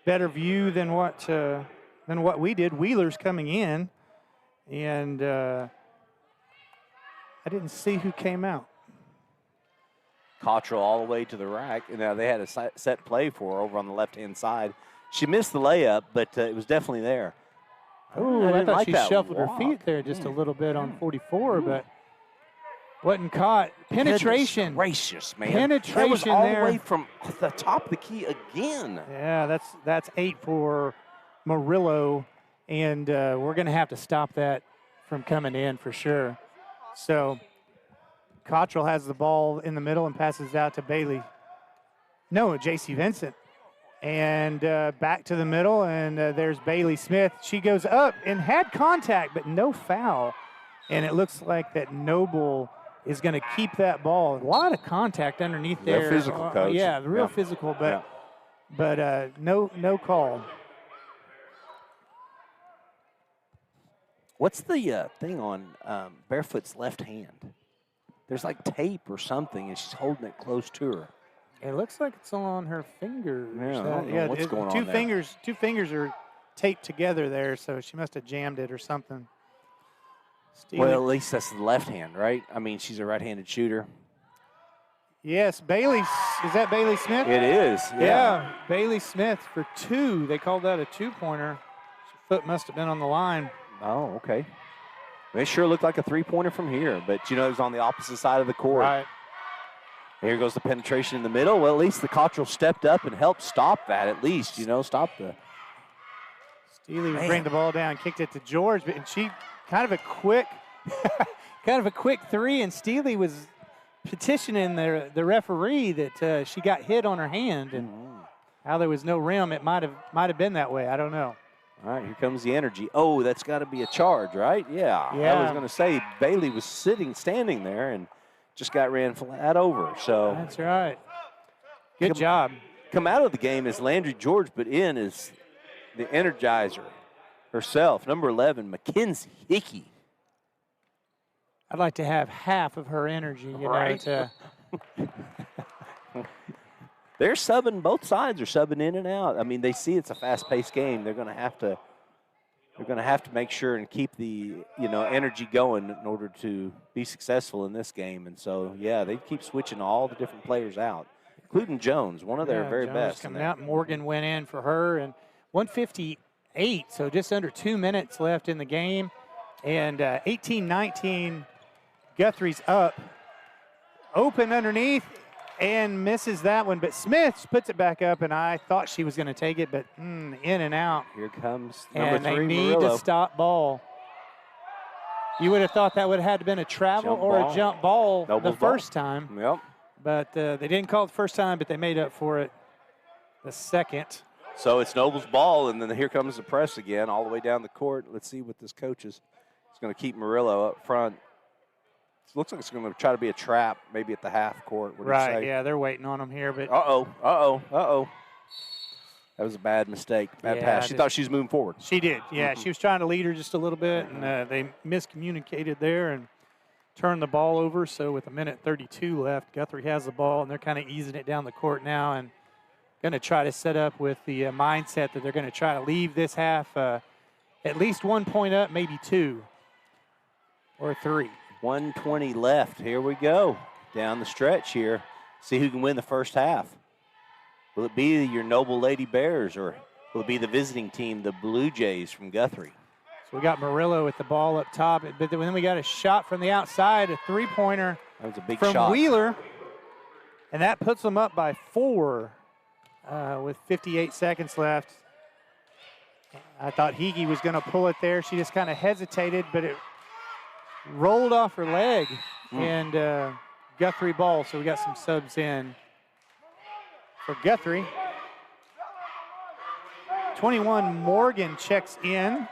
view than what we did. Wheeler's coming in, and I didn't see who came out. Cottrell all the way to the rack, and now they had a set play for her over on the left-hand side. She missed the layup, but it was definitely there. Oh, I thought she shuffled her feet there just a little bit on 44, but Wasn't caught. Penetration. Goodness gracious, man. Penetration that was all there. the way from the top of the key again. Yeah, that's 8 for Murillo, and we're going to have to stop that from coming in for sure. So Cottrell has the ball in the middle and passes out to Bailey. No, J.C. Vincent. And back to the middle, and there's Bailey Smith. She goes up and had contact, but no foul. And it looks like that Noble is going to keep that ball. A lot of contact underneath there. Real physical, coach. Yeah, real physical, but no call. What's the thing on Barefoot's left hand? There's like tape or something, and she's holding it close to her. It looks like it's on her fingers. Yeah, I don't know what's going on there. Two fingers are taped together there, so she must have jammed it or something. Well, at least that's the left hand, right? I mean, she's a right-handed shooter. Yes, Bailey. Is that Bailey Smith? It is, yeah. Bailey Smith for 2. They called that a 2-pointer. Her foot must have been on the line. Oh, okay. It sure looked like a 3-pointer from here, but, it was on the opposite side of the court. Right. Here goes the penetration in the middle. Well, at least the Cottrell stepped up and helped stop that, at least, stop the. Steely would bring the ball down, kicked it to George, and she kind of a quick 3, and Steely was petitioning the referee that she got hit on her hand, and how there was no rim. It might have been that way. I don't know. All right, here comes the energy. Oh, that's got to be a charge, right? Yeah. I was going to say Bailey was standing there, and just ran flat over. So that's right. Good job. Come out of the game is Landry George, but in is the energizer herself, number 11, Mackenzie Hickey. I'd like to have half of her energy, right. They're subbing. Both sides are subbing in and out. I mean, they see it's a fast-paced game. They're going to have to. They're going to have to make sure and keep the energy going in order to be successful in this game. And so, they keep switching all the different players out, including Jones, one of their very Jones best. Coming out, Morgan went in for her, and 158. So just under 2 minutes left in the game, and 18-19. Guthrie's up, open underneath. And misses that one, but Smith puts it back up, and I thought she was going to take it, but in and out. Here comes number 3, and they need Murillo. to stop ball. You would have thought that would have had to been a travel a jump ball Noble's the first time. Yep. But they didn't call it the first time, but they made up for it the second. So it's Noble's ball, and then here comes the press again all the way down the court. Let's see what this coach is. He's going to keep Murillo up front. It looks like it's going to try to be a trap, maybe at the half court. Right, yeah, they're waiting on him here. But Uh-oh. That was a bad mistake, bad pass. She thought she was moving forward. She did, yeah. She was trying to lead her just a little bit, and they miscommunicated there and turned the ball over. So with 1:32 left, Guthrie has the ball, and they're kind of easing it down the court now and going to try to set up with the mindset that they're going to try to leave this half at least 1 point up, maybe 2 or 3. 1:20 left. Here we go. Down the stretch here. See who can win the first half. Will it be your Noble Lady Bears, or will it be the visiting team, the Blue Jays from Guthrie? So we got Murillo with the ball up top, but then we got a shot from the outside, a 3-pointer that was a big from shot. Wheeler, and that puts them up by 4 with 58 seconds left. I thought Hickey was going to pull it there. She just kind of hesitated, but it rolled off her leg, and Guthrie ball. So we got some subs in for Guthrie. 21 Morgan checks in,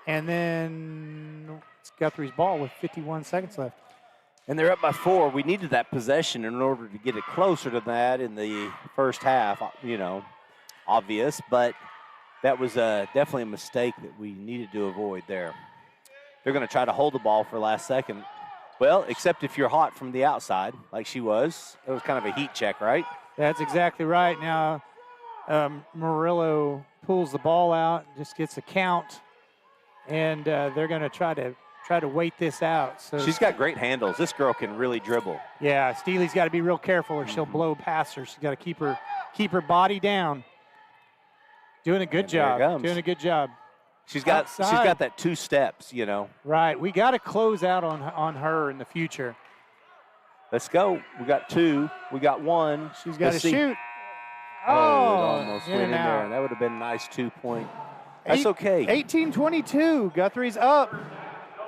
and then it's Guthrie's ball with 51 seconds left. And they're up by 4. We needed that possession in order to get it closer to that in the first half, obvious, but that was definitely a mistake that we needed to avoid there. They're going to try to hold the ball for the last second. Well, except if you're hot from the outside, like she was. It was kind of a heat check, right? That's exactly right. Now, Murillo pulls the ball out, just gets a count, and they're going to try to wait this out. So she's got great handles. This girl can really dribble. Yeah, Steely's got to be real careful, or she'll blow past her. She's got to keep her body down. Doing a good job. Doing a good job. She's got that 2 steps, you know. Right. We got to close out on her in the future. Let's go. We got 2. We got 1. She's got to shoot. Oh, it almost went in there. Out. That would have been a nice 2-point. That's okay. 18-22. Guthrie's up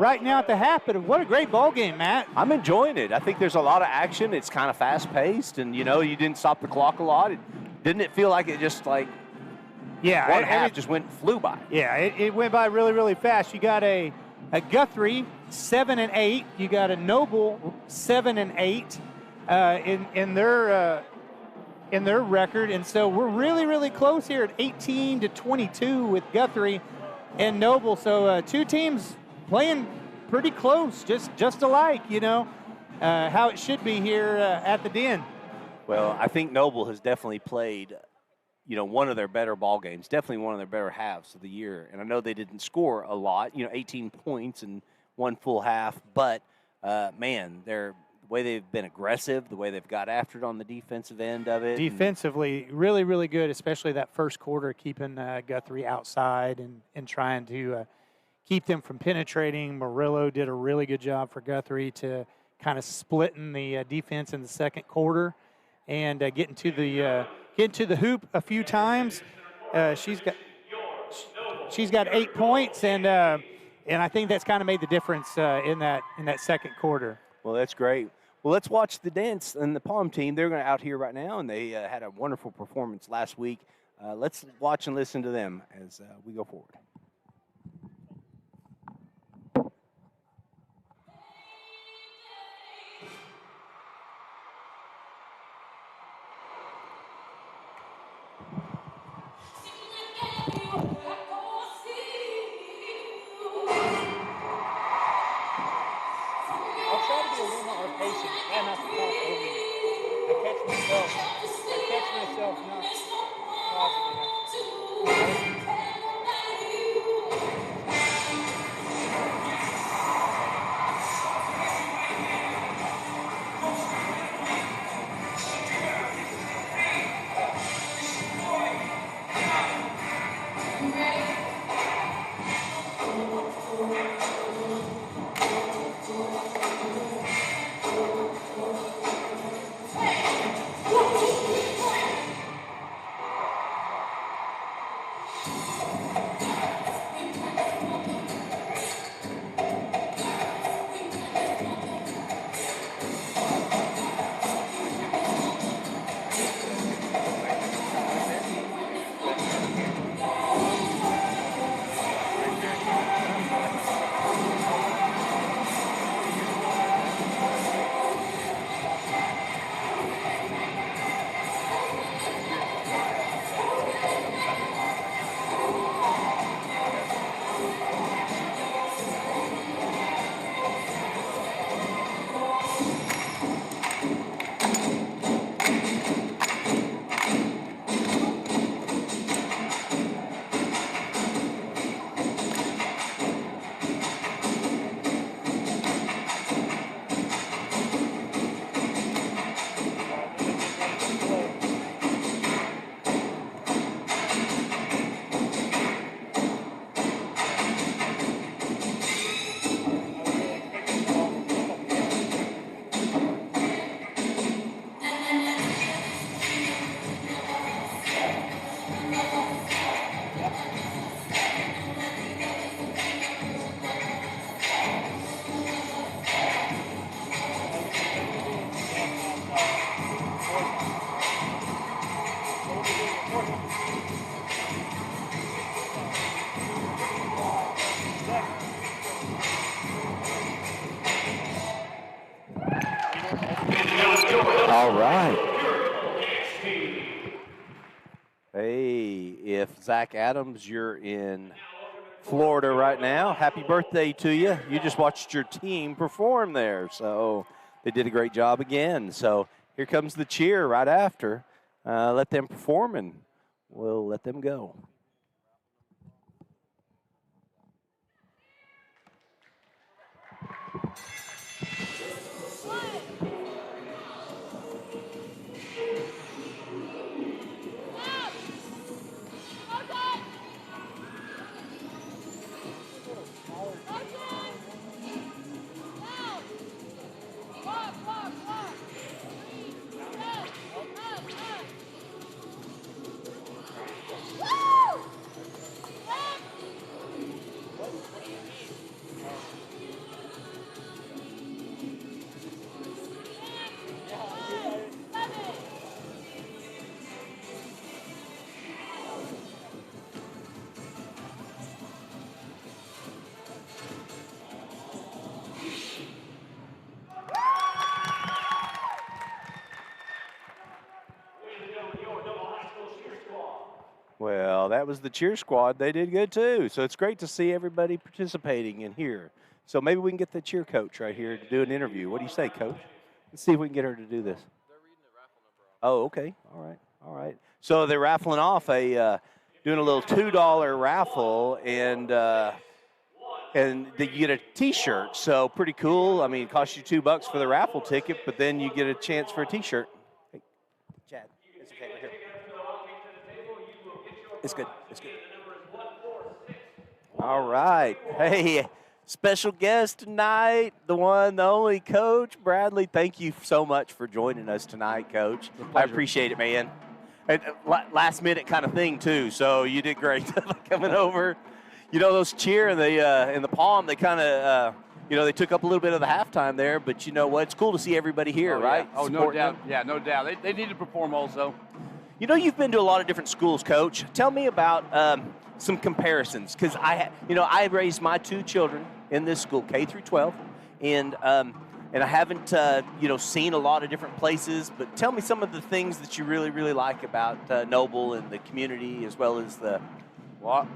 right now at the half, but what a great ball game, Matt. I'm enjoying it. I think there's a lot of action. It's kind of fast-paced, and, you know, you didn't stop the clock a lot. Didn't it feel like it just, like, one half just flew by? Yeah, it went by really, really fast. You got a Guthrie 7-8. You got a Noble 7-8 in their record, and so we're really, really close here at 18-22 with Guthrie and Noble. So 2 teams playing pretty close, just alike. You know how it should be here at the Den. Well, I think Noble has definitely played, you know, one of their better ball games, definitely one of their better halves of the year. And I know they didn't score a lot, you know, 18 points in 1 full half, but, man, the way they've been aggressive, the way they've got after it on the defensive end of it. Defensively, really, really good, especially that first quarter, keeping Guthrie outside and trying to keep them from penetrating. Murillo did a really good job for Guthrie to kind of splitting the defense in the second quarter and getting to the hoop a few times. She's got 8 points, and I think that's kind of made the difference in that second quarter. Well, that's great. Well, let's watch the dance and the Palm team. They're out here right now, and they had a wonderful performance last week. Let's watch and listen to them as we go forward. All right. Hey, if Zach Adams, you're in Florida right now, happy birthday to you. You just watched your team perform there, so they did a great job again. So here comes the cheer right after. Let them perform, and we'll let them go. that was the cheer squad. They did good too. So it's great to see everybody participating in here. So maybe we can get the cheer coach right here to do an interview. What do you say, Coach? Let's see if we can get her to do this. They're reading the raffle number off. Oh, okay. All right. So they're raffling off doing a little $2 raffle, and you get a T-shirt. So pretty cool. I mean, it costs you $2 for the raffle ticket, but then you get a chance for a T-shirt. Hey, Chad, it's okay right here. It's good. All right. Hey, special guest tonight, the one, the only Coach Bradley. Thank you so much for joining us tonight, Coach. I appreciate it, man. And last minute kind of thing too. So you did great coming over. You know, those cheer in the palm, they kind of they took up a little bit of the halftime there. But you know what? It's cool to see everybody here, right? Yeah. Oh, no doubt. Yeah, no doubt. They need to perform also. You know, you've been to a lot of different schools, Coach. Tell me about some comparisons, because I raised my 2 children in this school, K through 12, and I haven't seen a lot of different places. But tell me some of the things that you really, really like about Noble and the community, as well as the. Well,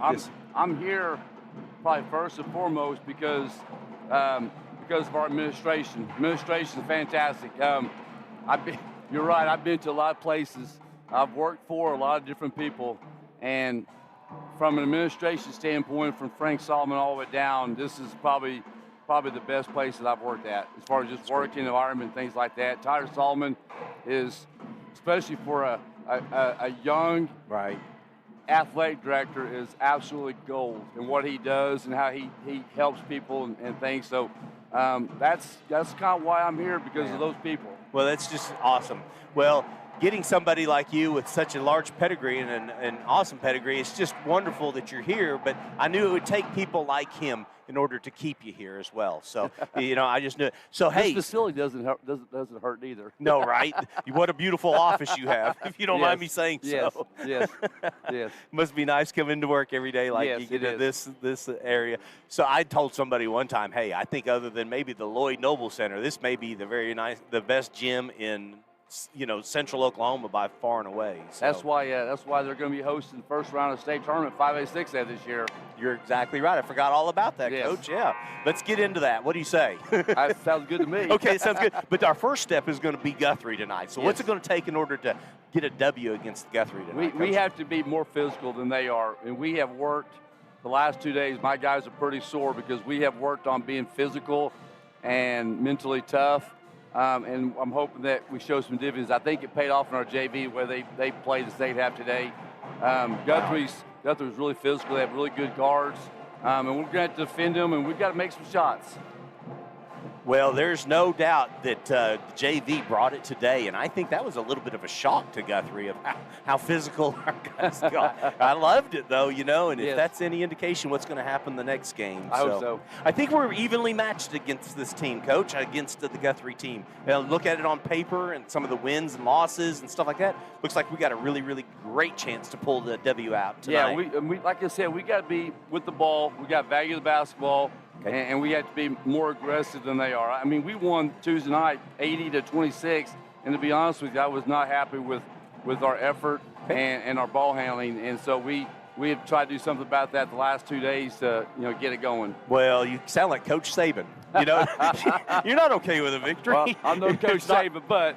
I'm here probably first and foremost because of our administration. Administration is fantastic. You're right. I've been to a lot of places. I've worked for a lot of different people, and from an administration standpoint, from Frank Solomon all the way down, this is probably the best place that I've worked at as far as just working environment, things like that. Tyler Solomon is, especially for a young athletic director, is absolutely gold in what he does and how he helps people and things. So that's kind of why I'm here, because of those people. Well, that's just awesome. Well, getting somebody like you with such a large pedigree and an awesome pedigree, it's just wonderful that you're here. But I knew it would take people like him in order to keep you here as well. So, I just knew it. So, hey. This facility doesn't hurt either. No, right? What a beautiful office you have, if you don't mind me saying so. Yes. Must be nice coming to work every day like you get in this area. So I told somebody one time, hey, I think other than maybe the Lloyd Noble Center, this may be the best gym in Central Oklahoma by far and away. So. That's why they're going to be hosting the first round of state tournament 5A, 6A this year. You're exactly right. I forgot all about that, Coach. Yeah. Let's get into that. What do you say? That sounds good to me. Okay, it sounds good. But our first step is going to be Guthrie tonight. So what's it going to take in order to get a W against Guthrie tonight? We have to be more physical than they are, and we have worked the last 2 days. My guys are pretty sore because we have worked on being physical and mentally tough. And I'm hoping that we show some dividends. I think it paid off in our JV where they played the state half today. Guthrie's really physical. They have really good guards. And we're going to have to defend them, and we've got to make some shots. Well, there's no doubt that the JV brought it today, and I think that was a little bit of a shock to Guthrie of how physical our guys got. I loved it, though, and if that's any indication what's going to happen the next game. I hope so. I think we're evenly matched against this team, Coach, against the Guthrie team. Look at it on paper and some of the wins and losses and stuff like that. Looks like we got a really, really great chance to pull the W out tonight. Yeah, we like I said, we got to be with the ball. We got to value the basketball. Okay. And we have to be more aggressive than they are. I mean, we won Tuesday night 80-26, and to be honest with you, I was not happy with our effort and our ball handling. And so we have tried to do something about that the last 2 days to get it going. Well, you sound like Coach Saban. You're not okay with a victory. Well, I'm no Coach Saban, but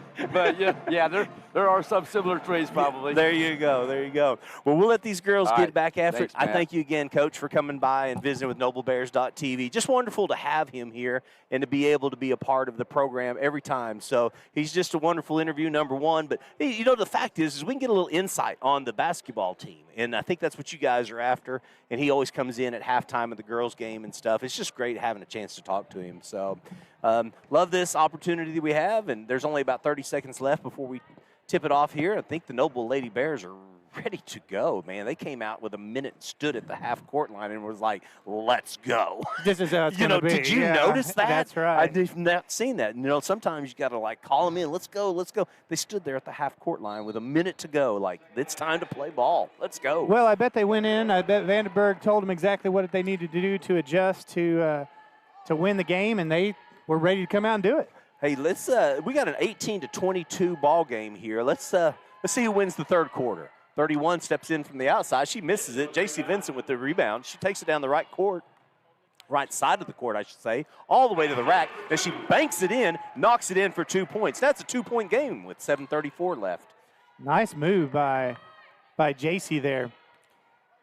there are some similar traits probably. There you go. Well, we'll let these girls get back after it. I thank you again, Coach, for coming by and visiting with NobleBears.tv. Just wonderful to have him here and to be able to be a part of the program every time. So he's just a wonderful interview, number one. But, the fact is we can get a little insight on the basketball team. And I think that's what you guys are after. And he always comes in at halftime of the girls' game and stuff. It's just great having a chance to talk to him. So love this opportunity that we have. And there's only about 30 seconds left before we tip it off here. I think the Noble Lady Bears are ready to go, man. They came out with a minute and stood at the half-court line and was like, let's go. This is how it's going to be. Did you notice that? That's right. I've not seen that. Sometimes you got to, call them in. Let's go. They stood there at the half-court line with a minute to go. Like, it's time to play ball. Let's go. Well, I bet they went in. I bet Vandenberg told them exactly what they needed to do to adjust to win the game, and they were ready to come out and do it. Hey, we got an 18-22 ball game here. Let's see who wins the third quarter. 31 steps in from the outside. She misses it. J.C. Vincent with the rebound. She takes it down the right side of the court, I should say, all the way to the rack. And she banks it in, knocks it in for 2 points. That's a 2-point game with 7:34 left. Nice move by J.C. there.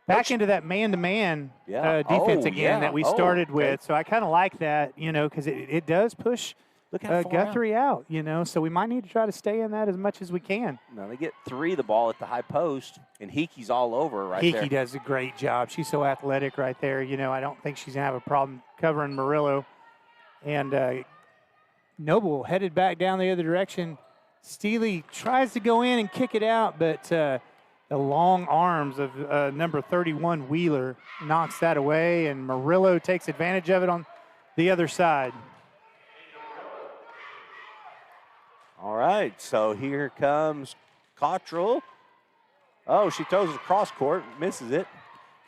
Back into that man-to-man defense again that we started with. So I kind of like that, because it does push Guthrie out, So we might need to try to stay in that as much as we can. Now they get 3 of the ball at the high post, and Hickey's all over right there. Hickey does a great job. She's so athletic right there. I don't think she's going to have a problem covering Murillo. And Noble headed back down the other direction. Steely tries to go in and kick it out, but the long arms of number 31, Wheeler, knocks that away, and Murillo takes advantage of it on the other side. All right, so here comes Cottrell. Oh, she throws it across court, misses it.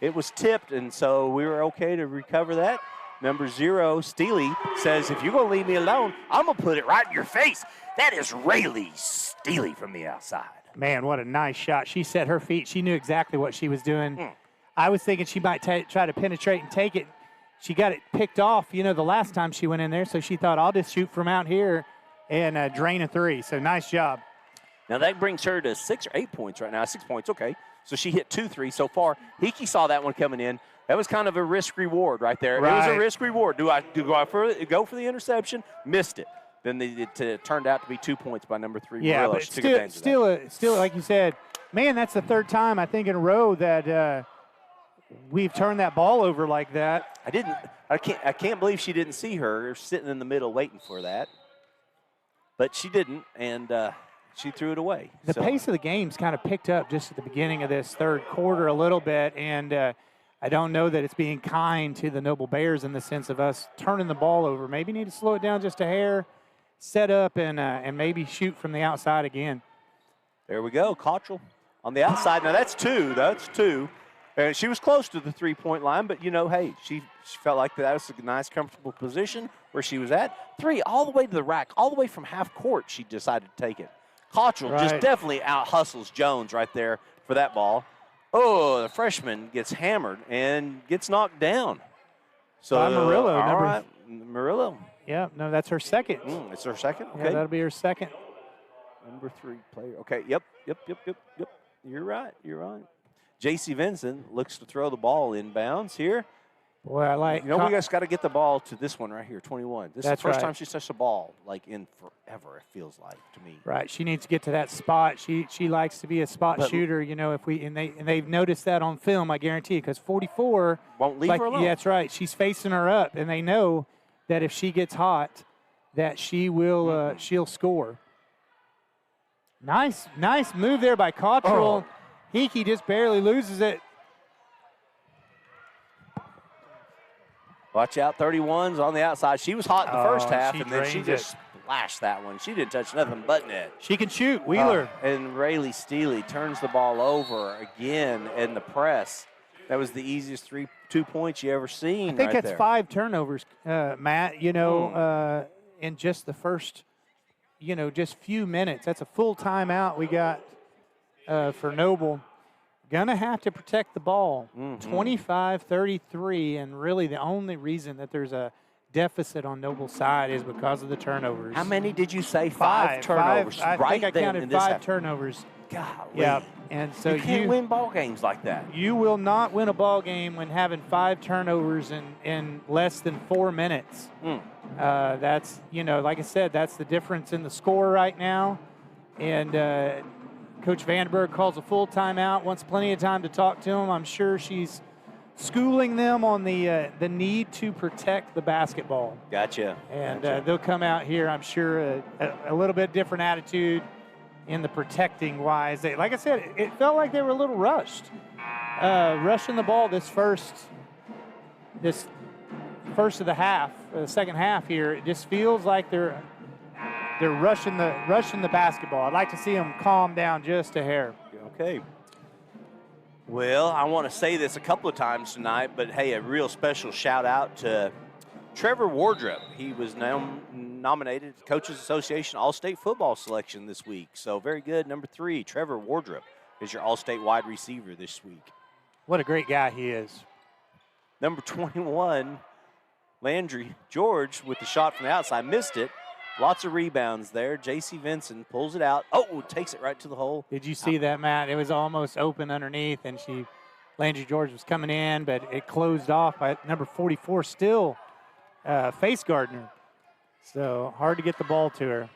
It was tipped, and so we were okay to recover that. Number 0, Steely, says, if you're going to leave me alone, I'm going to put it right in your face. That is Rayleigh Steely from the outside. Man, what a nice shot. She set her feet. She knew exactly what she was doing. I was thinking she might try to penetrate and take it. She got it picked off, the last time she went in there, so she thought, I'll just shoot from out here and drain a 3. So nice job. Now that brings her to 6 or 8 points right now. 6 points, okay. So she hit 2 threes so far. Hickey saw that one coming in. That was kind of a risk-reward right there. Right. It was a risk-reward. Do I go for the interception? Missed it. Then it turned out to be 2 points by number 3. Yeah, Murillo. but still, like you said, man, that's the 3rd time I think in a row that we've turned that ball over like that. I can't believe she didn't see her sitting in the middle waiting for that. But she didn't, and she threw it away. The pace of the game's kind of picked up just at the beginning of this 3rd quarter a little bit, and I don't know that it's being kind to the Noble Bears in the sense of us turning the ball over. Maybe need to slow it down just a hair, set up, and maybe shoot from the outside again. There we go, Cottrell on the outside. Now that's 2. That's 2. And she was close to the 3-point line, but, hey, she felt like that was a nice, comfortable position where she was at. 3, all the way to the rack, all the way from half court, she decided to take it. Cottrell just definitely out-hustles Jones right there for that ball. Oh, the freshman gets hammered and gets knocked down. So Murillo. All right, Murillo. Yeah, no, that's her second. It's her second? Okay. Yeah, that'll be her second. Number 3 player. Okay, yep. You're right. J.C. Vincent looks to throw the ball inbounds here. Boy, I like. We just got to get the ball to this one right here, 21. This is the first time she's touched the ball in forever. It feels like to me. Right, she needs to get to that spot. She likes to be a spot shooter. They've noticed that on film. I guarantee you, because 44 won't leave her alone. Yeah, that's right. She's facing her up, and they know that if she gets hot, that she will she'll score. Nice move there by Cottrell. Hickey just barely loses it. Watch out, 31's on the outside. She was hot in the first half, and then she just splashed that one. She didn't touch nothing but net. She can shoot, Wheeler. And Rayleigh Steely turns the ball over again in the press. That was the easiest 2 points you ever seen. I think right that's there. 5 turnovers, Matt, in just the first, just few minutes. That's a full timeout we got for Noble. Gonna have to protect the ball. 25-33, and really the only reason that there's a deficit on Noble's side is because of the turnovers. How many did you say? 5 turnovers. I think I counted 5 turnovers. Golly. Yeah, and so you can't win ball games like that. You will not win a ball game when having 5 turnovers in less than 4 minutes. That's, like I said, that's the difference in the score right now. And Coach Vandenberg calls a full timeout, wants plenty of time to talk to them. I'm sure she's schooling them on the need to protect the basketball. Gotcha. And they'll come out here, I'm sure, a little bit different attitude in the protecting wise. Like I said, it felt like they were a little rushed. Rushing the ball this first of the half, the second half here, it just feels like they're rushing the basketball. I'd like to see them calm down just a hair. Okay. Well, I want to say this a couple of times tonight, but hey, a real special shout out to Trevor Wardrop. He was nominated to Coaches Association All-State Football Selection this week. So very good. Number 3, Trevor Wardrop is your all-state wide receiver this week. What a great guy he is. Number 21, Landry George with the shot from the outside. Missed it. Lots of rebounds there. J.C. Vincent pulls it out. Oh, takes it right to the hole. Did you see that, Matt? It was almost open underneath, and Landry George was coming in, but it closed off by number 44 still, Face Gardner. So hard to get the ball to her.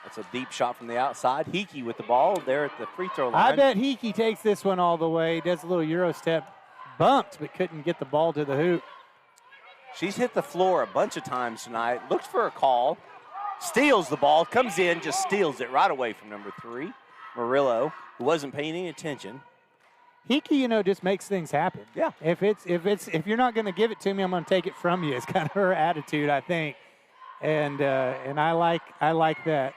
That's a deep shot from the outside. Hickey with the ball there at the free throw line. I bet Hickey takes this one all the way. Does a little Euro step, bumped, but couldn't get the ball to the hoop. She's hit the floor a bunch of times tonight. Looks for a call. Steals the ball. Comes in, just steals it right away from number 3, Murillo, who wasn't paying any attention. Hickey, just makes things happen. Yeah. If you're not going to give it to me, I'm going to take it from you. It's kind of her attitude, I think, and I like that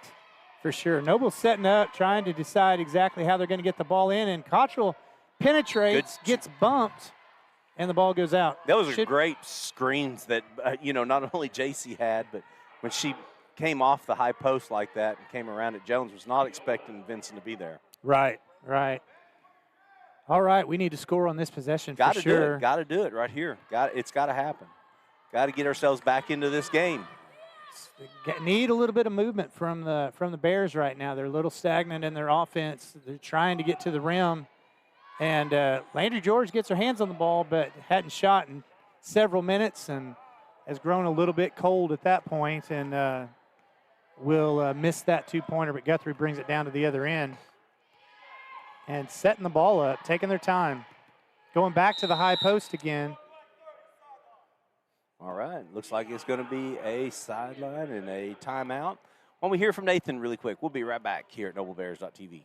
for sure. Noble's setting up, trying to decide exactly how they're going to get the ball in, and Cottrell penetrates, gets bumped, and the ball goes out. Those are great screens that not only JC had, but when she came off the high post like that and came around it, Jones was not expecting Vincent to be there. Right. All right, we need to score on this possession for sure. Got to do it right here. It's got to happen. Got to get ourselves back into this game. Need a little bit of movement from the Bears right now. They're a little stagnant in their offense. They're trying to get to the rim. And Landry George gets her hands on the ball, but hadn't shot in several minutes and has grown a little bit cold at that point, and will miss that two-pointer, but Guthrie brings it down to the other end. And setting the ball up, taking their time. Going back to the high post again. All right, looks like it's going to be a sideline and a timeout. When we hear from Nathan really quick, we'll be right back here at NobleBears.tv.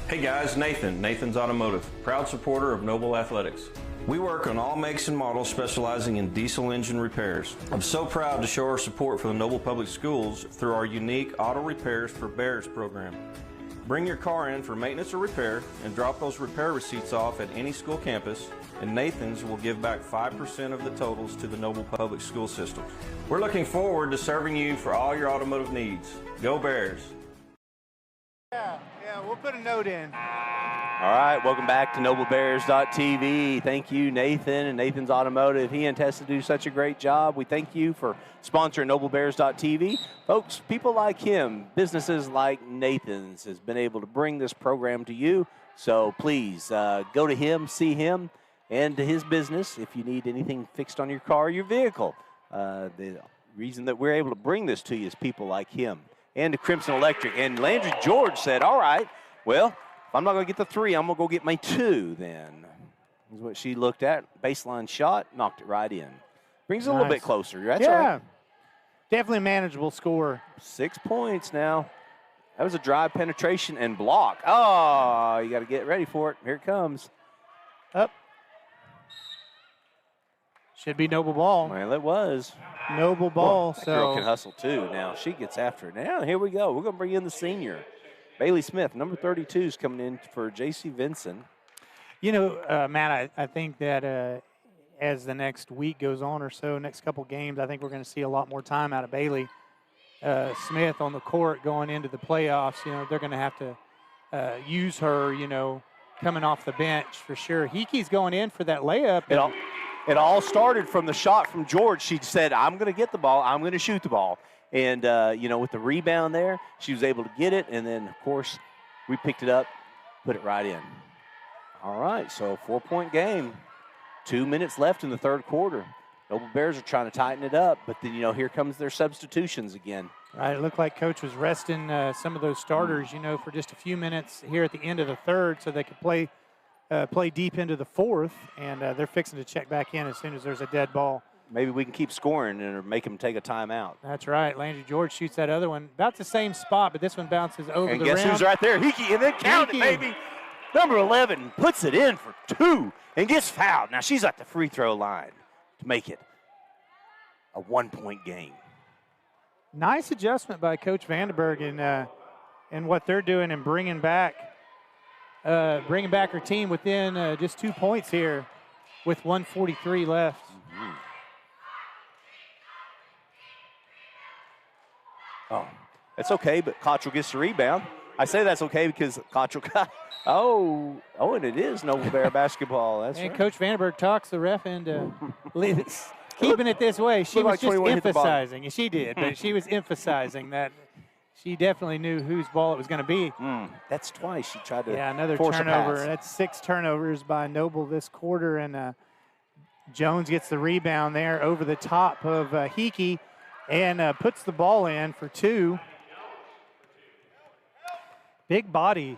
Hey guys, Nathan's Automotive, proud supporter of Noble Athletics. We work on all makes and models specializing in diesel engine repairs. I'm so proud to show our support for the Noble Public Schools through our unique Auto Repairs for Bears program. Bring your car in for maintenance or repair and drop those repair receipts off at any school campus, and Nathan's will give back 5% of the totals to the Noble Public School System. We're looking forward to serving you for all your automotive needs. Go Bears! Yeah, we'll put a note in. All right, welcome back to NobleBears.tv. Thank you, Nathan and Nathan's Automotive. He and Tessa do such a great job. We thank you for sponsoring NobleBears.tv. Folks, people like him, businesses like Nathan's has been able to bring this program to you. So please go to him, see him, and to his business if you need anything fixed on your car or your vehicle. The reason that we're able to bring this to you is people like him and to Crimson Electric. And Landry George said, all right, well, if I'm not going to get the 3, I'm going to go get my 2 then. Is what she looked at. Baseline shot, knocked it right in. Brings it a little bit closer. That's right. Definitely a manageable score. 6 points now. That was a drive, penetration, and block. Oh, you got to get ready for it. Here it comes. Up. Should be Noble ball. Well, it was. Noble ball. That girl can hustle too. Now she gets after it. Now here we go. We're going to bring in the senior. Bailey Smith, number 32, is coming in for J.C. Vinson. Matt, I think that as the next week goes on or so, next couple games, I think we're going to see a lot more time out of Bailey Smith on the court going into the playoffs. They're going to have to use her, coming off the bench for sure. Hickey's going in for that layup. It all started from the shot from George. She said, I'm going to get the ball. I'm going to shoot the ball. And, with the rebound there, she was able to get it. And then, of course, we picked it up, put it right in. All right, so 4-point game. 2 minutes left in the third quarter. Noble Bears are trying to tighten it up, but then, here comes their substitutions again. Right, it looked like Coach was resting some of those starters, for just a few minutes here at the end of the third so they could play deep into the fourth, and they're fixing to check back in as soon as there's a dead ball. Maybe we can keep scoring and make them take a timeout. That's right. Landry George shoots that other one. About the same spot, but this one bounces over the rim. And guess who's right there? Hickey, and then count it, baby. Number 11 puts it in for 2 and gets fouled. Now she's at the free throw line to make it a 1-point game. Nice adjustment by Coach Vandenberg in what they're doing and bringing back her team within just 2 points here with 1:43 left. Mm-hmm. Oh, that's okay, but Cottrell gets the rebound. I say that's okay because Cottrell got, and it is Noble Bear basketball. That's And right. Coach Vandenberg talks the ref into keeping it this way. She was like just 21 hit the ball. emphasizing. She did, but she was emphasizing that she definitely knew whose ball it was going to be. That's twice she tried to Another force turnover. a pass. That's 6 turnovers by Noble this quarter, and Jones gets the rebound there over the top of Hickey and puts the ball in for 2. Big body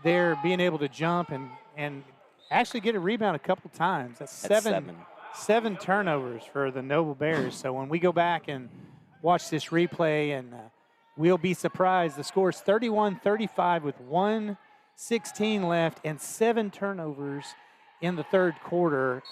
there, being able to jump and actually get a rebound a couple times. That's seven turnovers for the Noble Bears. So when we go back and watch this replay, and we'll be surprised. The score is 31-35 with 1:16 left and 7 turnovers in the third quarter.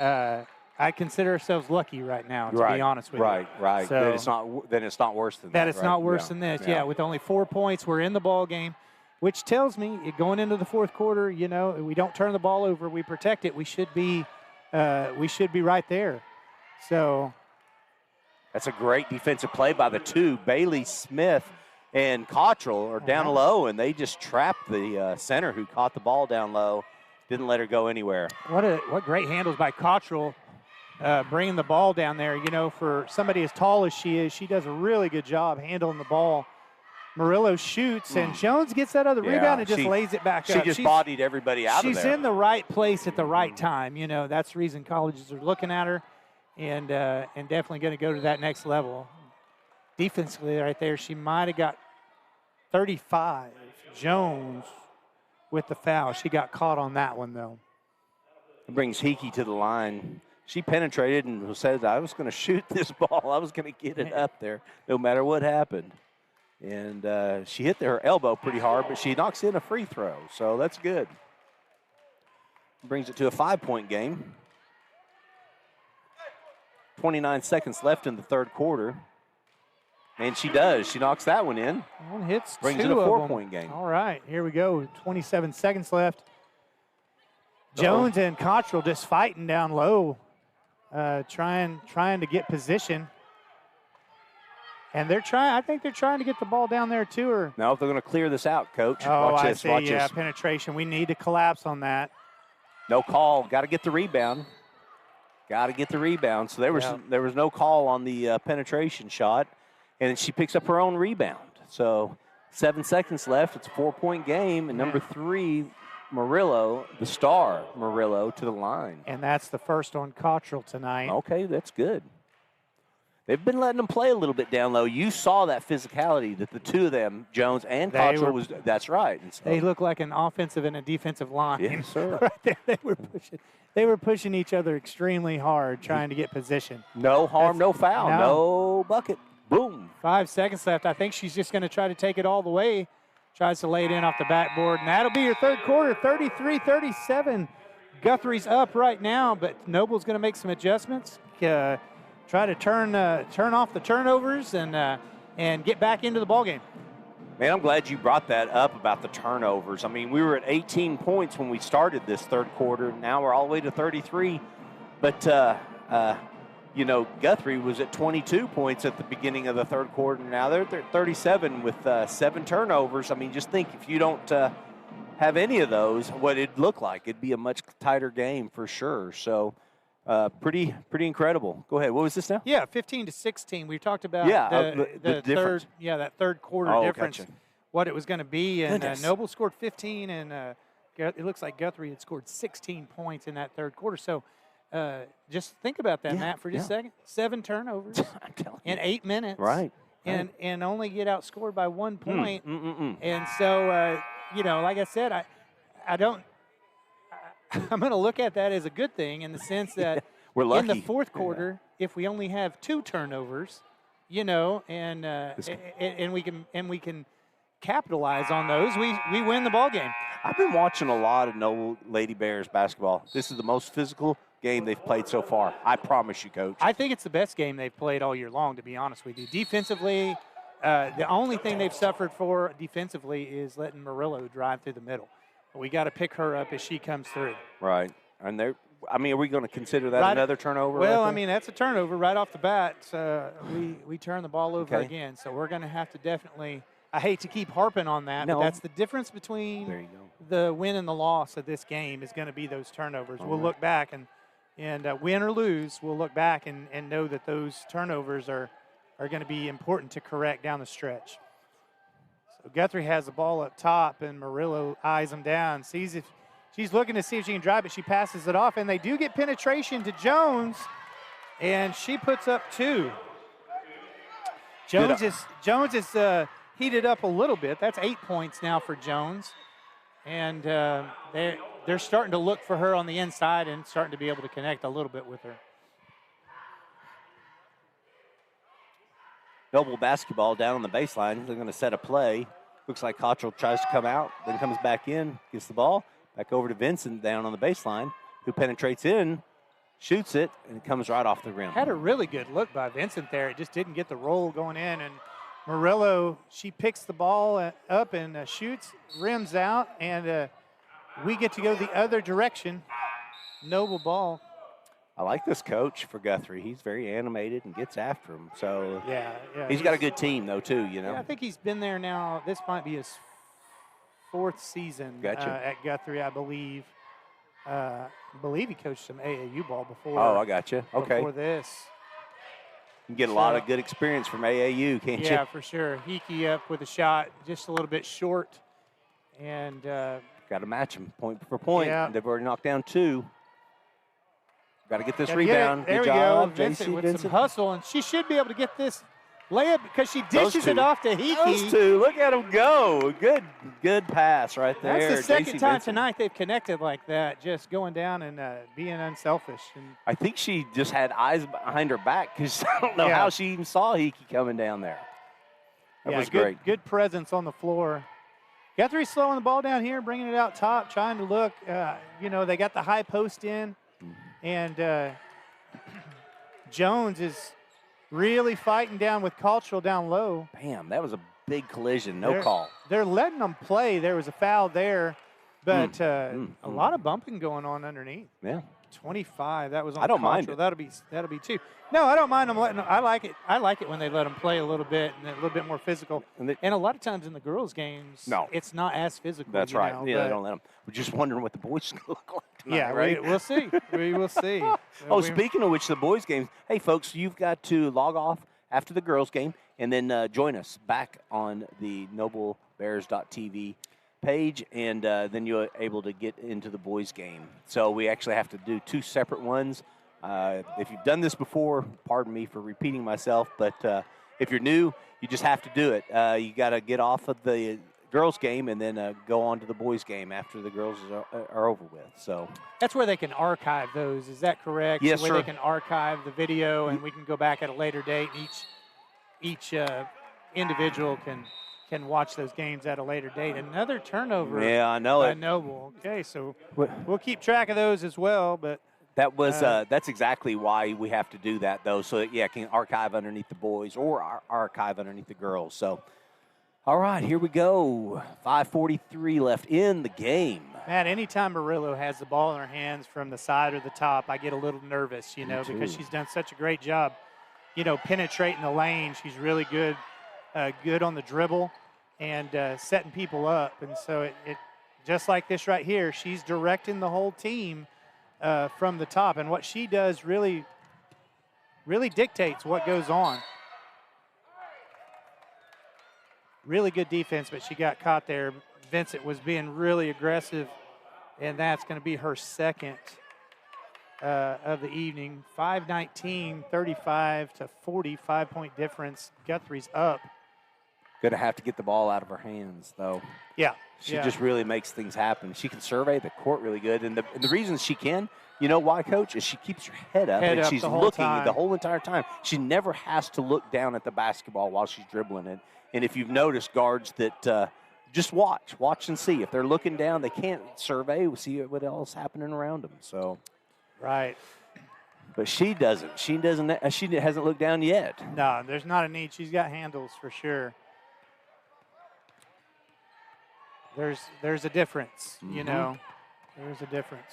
I consider ourselves lucky right now, to be honest with you. Right. So Then it's not worse than that. that it's not worse than this. Yeah, with only 4 points, we're in the ball game, which tells me going into the fourth quarter, we don't turn the ball over, we protect it. We should be right there. So that's a great defensive play by the 2. Bailey Smith and Cottrell are down low, and they just trapped the center who caught the ball down low, didn't let her go anywhere. What great handles by Cottrell, bringing the ball down there. For somebody as tall as she is, she does a really good job handling the ball. Murillo shoots, and Jones gets that other rebound and just lays it back up. She just bodied everybody out of there. She's in the right place at the right time. That's the reason colleges are looking at her, and definitely going to go to that next level. Defensively right there, she might have got 35. Jones with the foul. She got caught on that one, though. It brings Hickey to the line. She penetrated and said, I was going to shoot this ball. I was going to get it up there no matter what happened. And she hit her elbow pretty hard, but she knocks in a free throw, so that's good. Brings it to a 5-point game. 29 seconds left in the third quarter. And she does. She knocks that one in. One hits, brings it a 4-point game. All right, here we go. 27 seconds left. Jones and Cottrell just fighting down low, trying to get position. And I think they're trying to get the ball down there to her. No, they're going to clear this out, Coach. Oh, watch I this, see, watch yeah, this. penetration. We need to collapse on that. No call. Got to get the rebound. Got to get the rebound. So there was no call on the penetration shot. And she picks up her own rebound. So 7 seconds left. It's a 4-point game. And number 3, Murillo, the star Murillo, to the line. And that's the first on Cottrell tonight. Okay, that's good. They've been letting them play a little bit down low. You saw that physicality that the 2 of them, Jones and Cottrell, that's right. And so, they look like an offensive and a defensive line. Yes, sir. Right there, they were pushing each other extremely hard, trying to get position. No harm, no foul, no bucket. Boom. 5 seconds left. I think she's just going to try to take it all the way. Tries to lay it in off the backboard, and that'll be your third quarter, 33-37. Guthrie's up right now, but Noble's going to make some adjustments. Try to turn off the turnovers and get back into the ballgame. Man, I'm glad you brought that up about the turnovers. I mean, we were at 18 points when we started this third quarter. Now we're all the way to 33. But, Guthrie was at 22 points at the beginning of the third quarter. Now they're at 37 with 7 turnovers. I mean, just think if you don't have any of those, what it'd look like. It'd be a much tighter game for sure. So, pretty incredible. Go ahead. What was this now? Yeah, 15-16. We talked about the third, that third quarter difference, gotcha. What it was going to be. And Noble scored 15, and it looks like Guthrie had scored 16 points in that third quarter. So just think about that, Matt, for just a second. 7 turnovers in 8 minutes. Right. And only get outscored by 1 point. And so, like I said, I'm going to look at that as a good thing in the sense that we're lucky. In the fourth quarter, if we only have 2 turnovers, and we can capitalize on those, we win the ball game. I've been watching a lot of Noble Lady Bears basketball. This is the most physical game they've played so far. I promise you, Coach. I think it's the best game they've played all year long, to be honest with you. Defensively, the only thing they've suffered for defensively is letting Murillo drive through the middle. We got to pick her up as she comes through. Right. And are we going to consider that another turnover? Well, right that's a turnover right off the bat. We turn the ball over again. So we're going to have to definitely I hate to keep harping on that, No. but that's the difference between There you go. the win and the loss of this game is going to be those turnovers. All We'll right. look back and win or lose, we'll look back and know that those turnovers are going to be important to correct down the stretch. So Guthrie has the ball up top, and Murillo eyes him down, sees if she's looking to see if she can drive it. She passes it off, and they do get penetration to Jones, and she puts up 2. Jones is heated up a little bit. That's 8 points now for Jones, and they're starting to look for her on the inside and starting to be able to connect a little bit with her. Noble basketball down on the baseline. They're going to set a play. Looks like Cottrell tries to come out, then comes back in, gets the ball, back over to Vincent down on the baseline, who penetrates in, shoots it, and it comes right off the rim. Had a really good look by Vincent there. It just didn't get the roll going in. And Murillo, she picks the ball up and shoots, rims out, and we get to go the other direction. Noble ball. I like this coach for Guthrie. He's very animated and gets after him. So Yeah. he's got a good team, though, too, you know. Yeah, I think he's been there now. This might be his 4th season Gotcha. At Guthrie, I believe. I believe he coached some AAU ball before. Oh, I got you. Okay. Before this. You can get a lot of good experience from AAU, can't you? Yeah, for sure. Hickey up with a shot, just a little bit short. And Got to match him point for point. Yeah. They've already knocked down 2. Got to get this gotta get it. rebound. There Good we job, go. Vincent JC with Vincent. some hustle, and she should be able to get this layup because she Those dishes two. it off to Hickey. Those 2, look at them go. Good pass right there. That's the second JC time Vincent. tonight they've connected like that, just going down and being unselfish. And I think she just had eyes behind her back because I don't know Yeah. how she even saw Hickey coming down there. That was great. Good presence on the floor. Guthrie's slowing the ball down here, bringing it out top, trying to look. They got the high post in, and Jones is really fighting down with Cottrell down low. Bam, that was a big collision. No call. They're letting them play. There was a foul there, but a lot of bumping going on underneath. Yeah. 25. That was on I don't mind Cottrell. That'll be 2. No, I don't mind them letting. I like it. I like it when they let them play a little bit and a little bit more physical. And a lot of times in the girls' games, it's not as physical. That's right. know, Yeah, they don't let them. We're just wondering what the boys look like tonight, Yeah, right? we'll see. We will see. Speaking of which, the boys' games. Hey, folks, you've got to log off after the girls' game and then join us back on the NobleBears.tv page, and then you're able to get into the boys' game. So we actually have to do 2 separate ones. If you've done this before, pardon me for repeating myself, but if you're new, you just have to do it. You got to get off of the girls' game and then go on to the boys' game after the girls are over with. So that's where they can archive those. Is that correct? Yes, where sir. they can archive the video, and we can go back at a later date. Each individual can watch those games at a later date. Another turnover. Yeah, I know by it. Noble. Okay, so we'll keep track of those as well. But that was that's exactly why we have to do that, though. So it can archive underneath the boys or archive underneath the girls. So, all right, here we go. 5:43 left in the game. Matt, anytime Murillo has the ball in her hands from the side or the top, I get a little nervous, because she's done such a great job, penetrating the lane. She's really good on the dribble and setting people up. And so it just like this right here, she's directing the whole team from the top. And what she does really, really dictates what goes on. Really good defense, but she got caught there. Vincent was being really aggressive, and that's going to be her second of the evening. 5:19, 35 to 40, 5-point difference. Guthrie's up. Going to have to get the ball out of her hands, though. Yeah. She just really makes things happen. She can survey the court really good. And the reason she can, you know why, Coach, is she keeps her head up and she's looking the whole entire time. She never has to look down at the basketball while she's dribbling it. And if you've noticed guards that just watch and see. If they're looking down, they can't survey, see what else is happening around them. So, right. But she doesn't. She hasn't looked down yet. No, there's not a need. She's got handles for sure. There's a difference, There's a difference.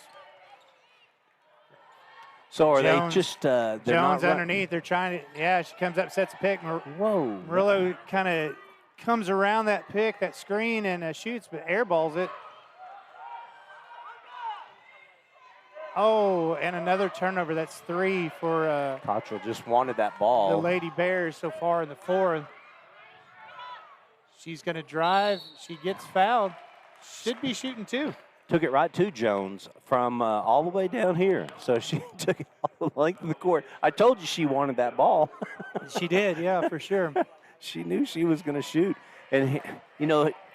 So are Jones, they just they're Jones not underneath? They're trying to. Yeah, she comes up, sets a pick. Whoa. Murillo kind of comes around that pick, that screen, and shoots, but airballs it. Oh, and another turnover. That's 3 for Cottrell just wanted that ball. the Lady Bears so far in the fourth. She's going to drive. She gets fouled. Should be shooting 2. Took it right to Jones from all the way down here. So she took it all the length of the court. I told you she wanted that ball. She did, yeah, for sure. She knew she was going to shoot. And,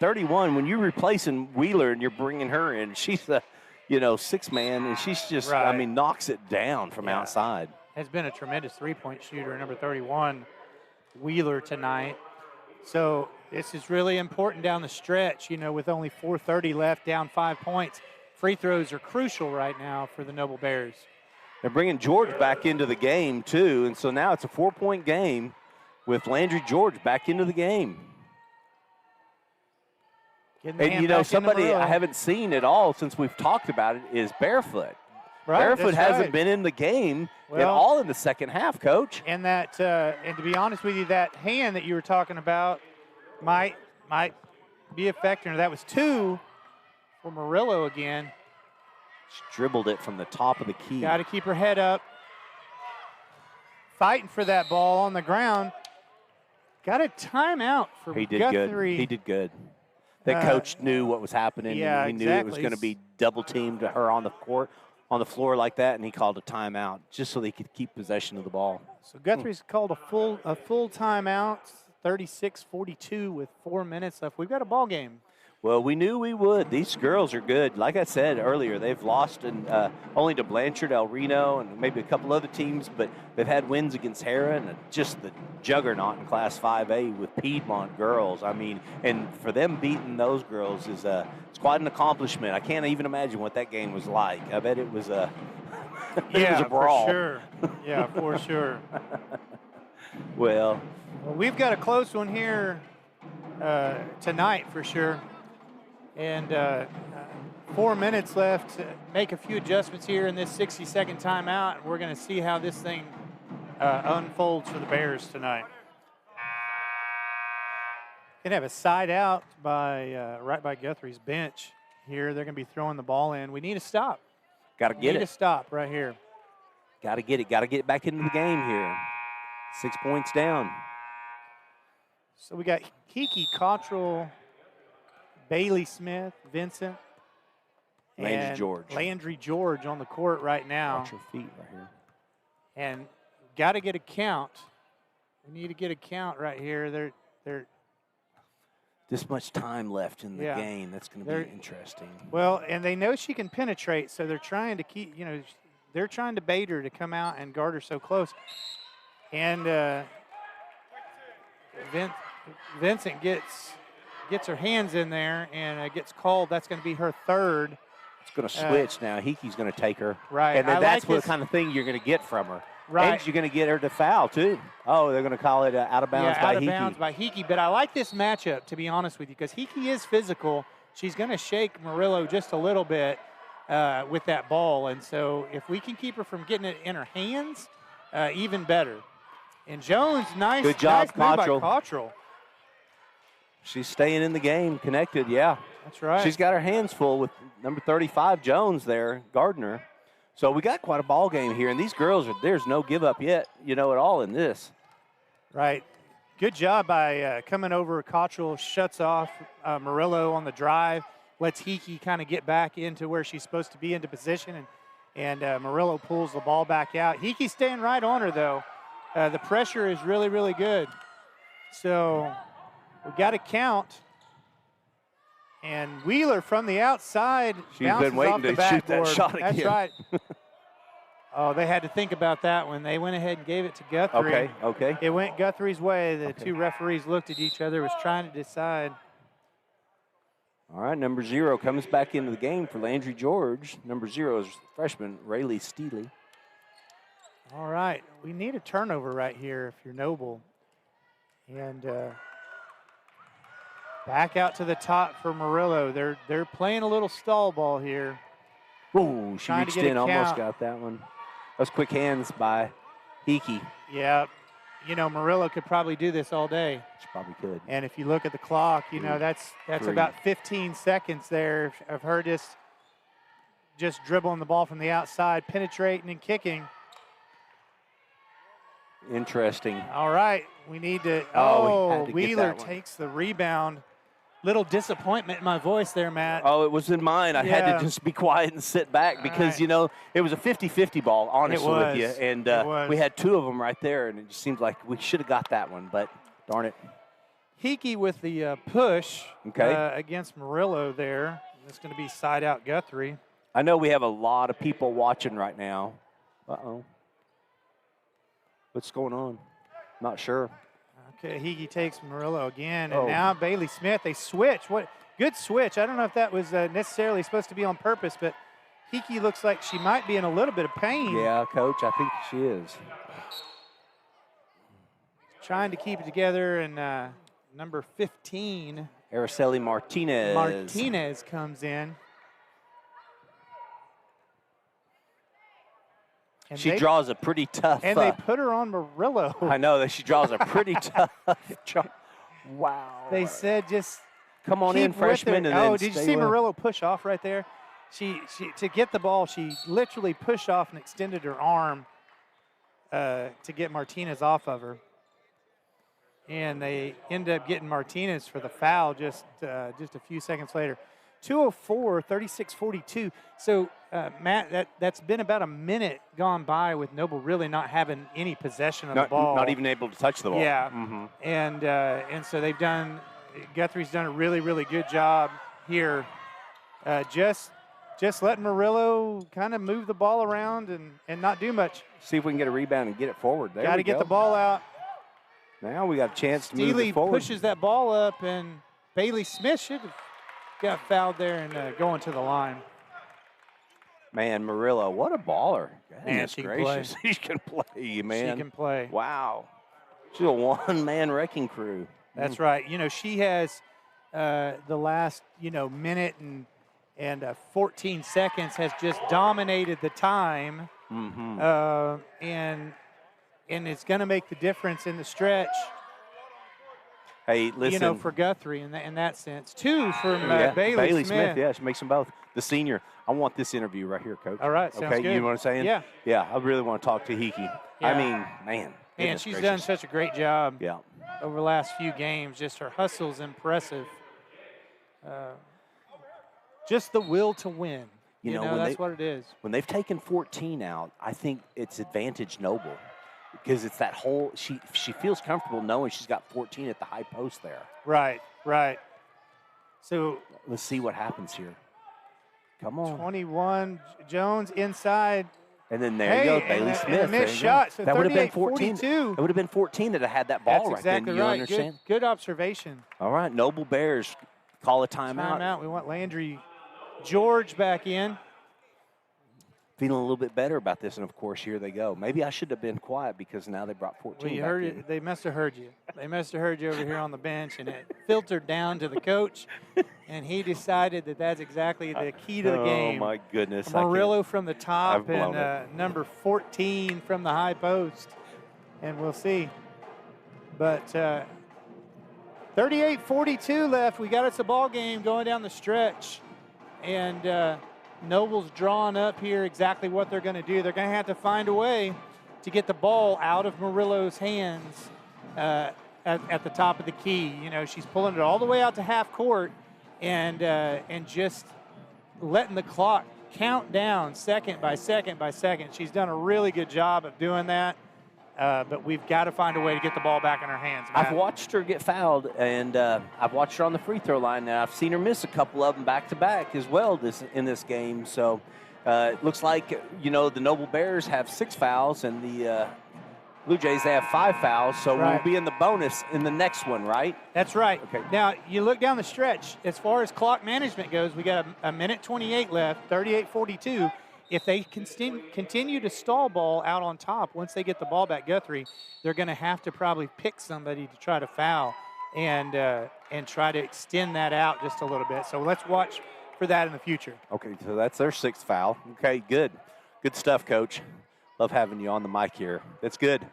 31, when you're replacing Wheeler and you're bringing her in, she's a, 6-man, and she's just, Right. knocks it down from outside. Has been a tremendous three-point shooter, number 31, Wheeler, tonight. So this is really important down the stretch, with only 4:30 left, down 5 points. Free throws are crucial right now for the Noble Bears. They're bringing George back into the game, too, and so now it's a 4-point game with Landry George back into the game. And, somebody I haven't seen at all since we've talked about it is Barefoot. Right, Barefoot that's hasn't right. been in the game at Well, all in the second half, Coach. And that, and to be honest with you, that hand that you were talking about might be affecting her. That was 2 for Murillo again. She dribbled it from the top of the key. Got to keep her head up. Fighting for that ball on the ground. Got a timeout for He did Guthrie. good. He did good. That coach knew what was happening. Yeah, and he knew it was exactly. going to be double teamed to her on the court, on the floor like that, and he called a timeout just so they could keep possession of the ball. So Guthrie's called a full timeout, 36-42 with 4 minutes left. We've got a ball game. Well, we knew we would. These girls are good. Like I said earlier, they've lost only to Blanchard, El Reno, and maybe a couple other teams, but they've had wins against Hera and just the juggernaut in Class 5A with Piedmont girls. I mean, and for them beating those girls is it's quite an accomplishment. I can't even imagine what that game was like. I bet it was a it was a brawl. For sure. Yeah, for sure. Well, We've got a close one here tonight for sure. And 4 minutes left to make a few adjustments here in this 60-second timeout. We're going to see how this thing unfolds for the Bears tonight. Going to have a side out by right by Guthrie's bench here. They're going to be throwing the ball in. We need a stop. got to get Need a it. stop right here. Got to get it. Got to get back into the game here. 6 points down. So we got Kiki Cottrell, Bailey Smith, Vincent, Landry and George. Landry George on the court right now. Watch your feet right here. And got to get a count. We need to get a count right here. They're This much time left in the Yeah. game. That's going to They're- be interesting. well, and they know she can penetrate, so they're trying to keep, they're trying to bait her to come out and guard her so close. And Vincent gets her hands in there and gets called. That's going to be her third. It's going to switch now. Hickey's going to take her. Right. And then I that's like what this- kind of thing you're going to get from her. Right. And you're going to get her to foul, too. Oh, they're going to call it out of bounds Yeah, by out of Hickey. bounds by Hickey. But I like this matchup, to be honest with you, because Hickey is physical. She's going to shake Murillo just a little bit with that ball. And so if we can keep her from getting it in her hands, even better. And Jones, nice, Good job, nice move by Cottrell. Cottrell. She's staying in the game, connected, yeah. That's right. She's got her hands full with number 35, Jones there, Gardner. So we got quite a ball game here, and these girls, there's no give up yet, at all in this. Right. Good job by coming over. Cottrell shuts off Murillo on the drive, lets Hickey kind of get back into where she's supposed to be into position, and Murillo pulls the ball back out. Hickey's staying right on her, though. The pressure is really, really good. So we got to count. And Wheeler from the outside She's bounces been waiting off the to shoot that backboard. shot That's again. right. Oh, they had to think about that one. They went ahead and gave it to Guthrie. Okay. It went Guthrie's way. The two referees looked at each other, was trying to decide. All right, number 0 comes back into the game for Landry George. Number 0 is freshman Rayleigh Steely. All right, we need a turnover right here if you're Noble. And back out to the top for Murillo. They're playing a little stall ball here. Ooh, she Trying to reached get a in, almost count. got that one. That was quick hands by Hickey. Yeah. you know, Murillo could probably do this all day. She probably could. And if you look at the clock, you know, that's 3. about 15 seconds there of her just dribbling the ball from the outside, penetrating and kicking. Interesting. All right, we need to. Wheeler takes the rebound. Little disappointment in my voice there, Matt. Oh, it was in mine. I had to just be quiet and sit back because, you know, it was a 50-50 ball, honestly, with you. And we had 2 of them right there, and it just seems like we should have got that one, but darn it. Hickey with the push against Murillo there. It's going to be side out Guthrie. I know we have a lot of people watching right now. Uh-oh. What's going on? Not sure. Okay, Hickey takes Murillo again, and now Bailey Smith. They switch. What good switch. I don't know if that was necessarily supposed to be on purpose, but Hickey looks like she might be in a little bit of pain. Yeah, Coach, I think she is. Trying to keep it together, and number 15. Araceli Martinez. Martinez comes in. And she draws a pretty tough. And they put her on Murillo. I know that she draws a pretty tough. Wow. They said just come on in, freshman. And did you see Murillo push off right there? She to get the ball, she literally pushed off and extended her arm to get Martinez off of her. And they end up getting Martinez for the foul just a few seconds later. 2:04, 36-42. So, Matt, that's been about a minute gone by with Noble really not having any possession of the ball. Not even able to touch the ball. Yeah. And so Guthrie's done a really, really good job here. Just letting Murillo kind of move the ball around and not do much. See if we can get a rebound and get it forward. Got to get the ball out. Now we got a chance to move it forward. Pushes that ball up, and Bailey Smith should have got fouled there and going to the line. Man, Murillo, what a baller. Man, she gracious. She can play, man. She can play. Wow. She's a one-man wrecking crew. That's right. You know, she has the last, minute and 14 seconds has just dominated the time. And it's going to make the difference in the stretch. Hey, listen. For Guthrie in that sense. 2 from Bailey Smith. Yeah, she makes them both. The senior. I want this interview right here, Coach. All right, sounds good. You know what I'm saying? Yeah. Yeah, I really want to talk to Hickey. Yeah. I mean, man. And she's done such a great job over the last few games. Just her hustle's impressive. Just the will to win. You know that's what it is. When they've taken 14 out, I think it's advantage Noble. Because it's that whole, she feels comfortable knowing she's got 14 at the high post there. Right. So let's see what happens here. Come on. 21, Jones inside. And then there you go, Bailey Smith. And a missed shot. So that would have been 14. 42. It would have been 14 that had that ball That's right exactly then. You right. understand? Good observation. All right, Noble Bears call a timeout. Timeout. We want Landry George back in. Feeling a little bit better about this, and of course, here they go. Maybe I should have been quiet because now they brought 14 Well, you back heard in. it. They must have heard you. They must have heard you over here on the bench, and it filtered down to the coach, and he decided that that's exactly the key to the game. Oh, my goodness. Murillo from the top and number 14 from the high post, and we'll see. But 38-42 left. We got us a ball game going down the stretch, and Noble's drawing up here exactly what they're going to do. They're going to have to find a way to get the ball out of Murillo's hands at the top of the key. She's pulling it all the way out to half court and just letting the clock count down second by second by second. She's done a really good job of doing that. But we've got to find a way to get the ball back in her hands, Matt. I've watched her get fouled, and I've watched her on the free throw line now. I've seen her miss a couple of them back-to-back as well in this game. So it looks like, the Noble Bears have 6 fouls, and the Blue Jays, they have 5 fouls. So we'll be in the bonus in the next one, right? That's right. Okay. Now, you look down the stretch. As far as clock management goes, we got a minute 28 left, 38-42. If they continue to stall ball out on top, once they get the ball back, Guthrie, they're going to have to probably pick somebody to try to foul and try to extend that out just a little bit. So let's watch for that in the future. Okay, so that's their 6th foul. Okay, good. Good stuff, Coach. Love having you on the mic here. That's good.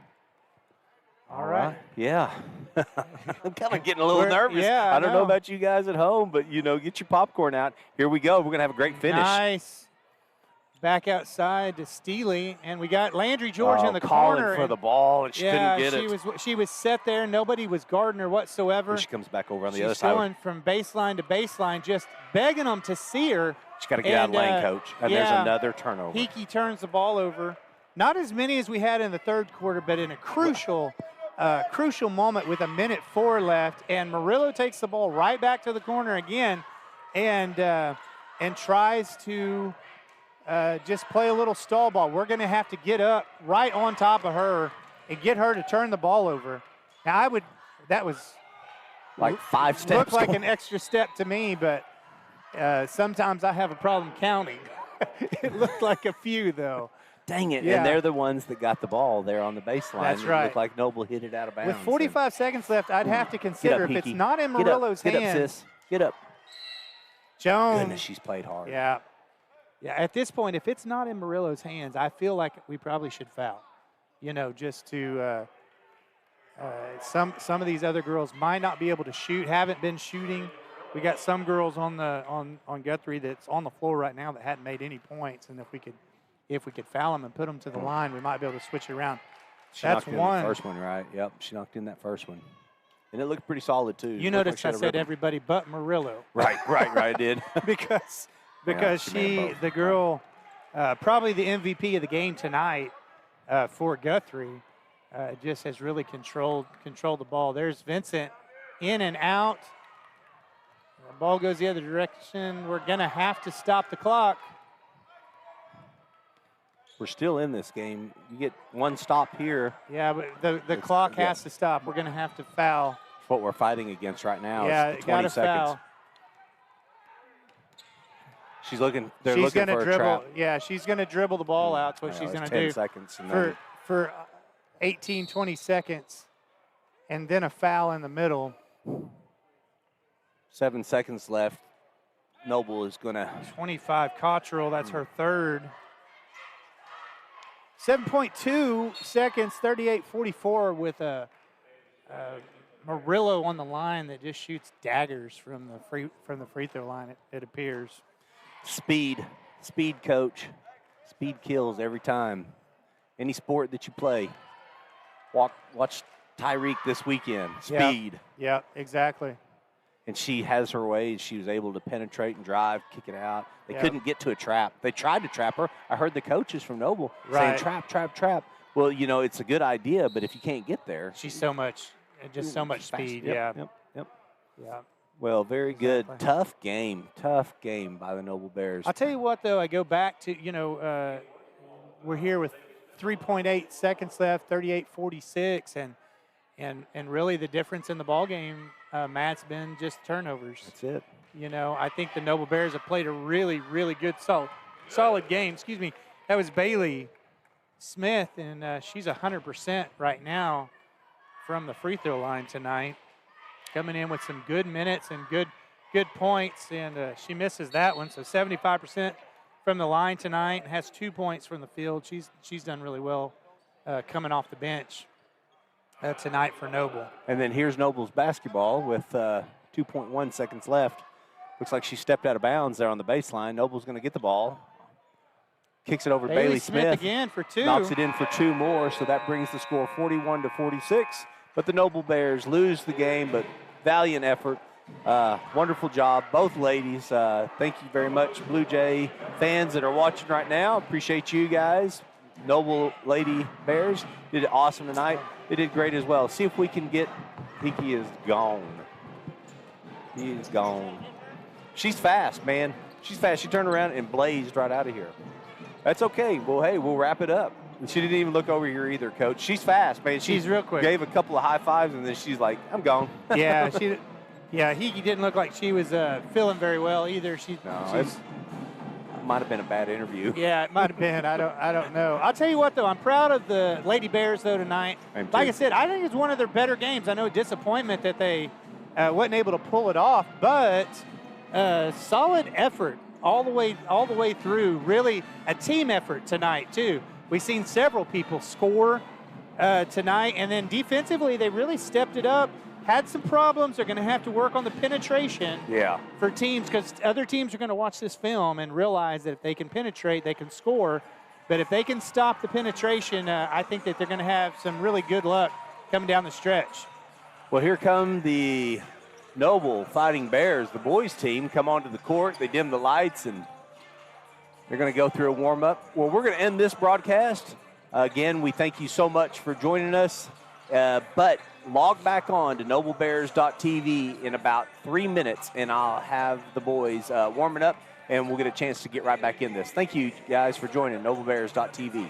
All right. Yeah. I'm kind of getting a little nervous. Yeah, I don't know about you guys at home, but, get your popcorn out. Here we go. We're going to have a great finish. Nice. Back outside to Steely, and we got Landry George in the calling corner. for the ball, and she couldn't get it. She was set there. Nobody was guarding her whatsoever. Here she comes back over on the other side. She's going from baseline to baseline, just begging them to see her. She's got to get out of lane, Coach. And there's another turnover. Hickey turns the ball over. Not as many as we had in the third quarter, but in a crucial moment with 1:04 left. And Murillo takes the ball right back to the corner again and tries to just play a little stall ball. We're going to have to get up right on top of her and get her to turn the ball over. Now, that was like 5 steps. Looked like an extra step to me, but sometimes I have a problem counting. It looked like a few, though. Dang it. Yeah. And they're the ones that got the ball there on the baseline. That's It right. looked like Noble hit it out of bounds. With 45 seconds left, I'd have to consider up, if it's Hickey. not in Get up. Murillo's Get hands. up, sis. Get up. Jones. Goodness, she's played hard. Yeah. Yeah, at this point, if it's not in Murillo's hands, I feel like we probably should foul. Just to some of these other girls might not be able to shoot, haven't been shooting. We got some girls on Guthrie that's on the floor right now that hadn't made any points, and if we could foul them and put them to the line, we might be able to switch it around. She knocked in the first one, right? Yep, she knocked in that first one. And it looked pretty solid, too. You noticed I said everybody but Murillo. Right, I did. because the girl, probably the MVP of the game tonight for Guthrie, just has really controlled the ball. There's Vincent in and out. The ball goes the other direction. We're going to have to stop the clock. We're still in this game. You get one stop here. Yeah, but the clock has to stop. We're going to have to foul. That's what we're fighting against right now. Yeah, is the 20 seconds. Foul. She's looking. They're she's looking gonna for dribble. a trap. Yeah, she's going to dribble the ball out. That's what she's going to do. 10 seconds. And for 18, 20 seconds, and then a foul in the middle. 7 seconds left. Noble is going to. 25 Cottrell. That's her third. 7.2 seconds, 38-44 with a Murillo on the line that just shoots daggers from the free throw line. It appears. Speed, coach. Speed kills every time. Any sport that you play. Watch Tyreek this weekend. Speed. Yeah, exactly. And she has her way. She was able to penetrate and drive, kick it out. They couldn't get to a trap. They tried to trap her. I heard the coaches from Noble saying, trap. Well, it's a good idea, but if you can't get there. She's so much speed. Yep. Yeah. Well, very good. Tough game by the Noble Bears. I'll tell you what, though, I go back to, we're here with 3.8 seconds left, 38-46, and really the difference in the ball game, Matt's been just turnovers. That's it. I think the Noble Bears have played a really, really good, solid game. Excuse me. That was Bailey Smith, and she's 100% right now from the free throw line tonight. Coming in with some good minutes and good points, and she misses that one. So 75% from the line tonight, and has 2 points from the field. She's done really well coming off the bench tonight for Noble. And then here's Noble's basketball with 2.1 seconds left. Looks like she stepped out of bounds there on the baseline. Noble's going to get the ball. Kicks it over to Bailey Smith. Again for two. Knocks it in for two more, so that brings the score 41-46. But the Noble Bears lose the game, but valiant effort. Wonderful job, both ladies. Thank you very much, Blue Jay fans that are watching right now. Appreciate you guys. Noble Lady Bears did it awesome tonight. They did great as well. See if we can get. Hickey is gone. He is gone. She's fast, man. She's fast. She turned around and blazed right out of here. That's okay. Well, hey, we'll wrap it up. And she didn't even look over here either, Coach. She's fast, man. She's real quick. Gave a couple of high fives, and then she's like, I'm gone. Yeah, Hickey didn't look like she was feeling very well either. It might have been a bad interview. Yeah, it might have been. I don't know. I'll tell you what, though. I'm proud of the Lady Bears, though, tonight. Like I said, I think it's one of their better games. I know disappointment that they wasn't able to pull it off, but solid effort all the way through. Really a team effort tonight, too. We've seen several people score tonight. And then defensively, they really stepped it up. Had some problems. They're going to have to work on the penetration for teams, because other teams are going to watch this film and realize that if they can penetrate, they can score. But if they can stop the penetration, I think that they're going to have some really good luck coming down the stretch. Well, here come the Noble Fighting Bears, the boys team, come onto the court. They dim the lights, and they're going to go through a warm-up. Well, we're going to end this broadcast. Again, we thank you so much for joining us. But log back on to noblebears.tv in about 3 minutes, and I'll have the boys warming up, and we'll get a chance to get right back in this. Thank you, guys, for joining noblebears.tv.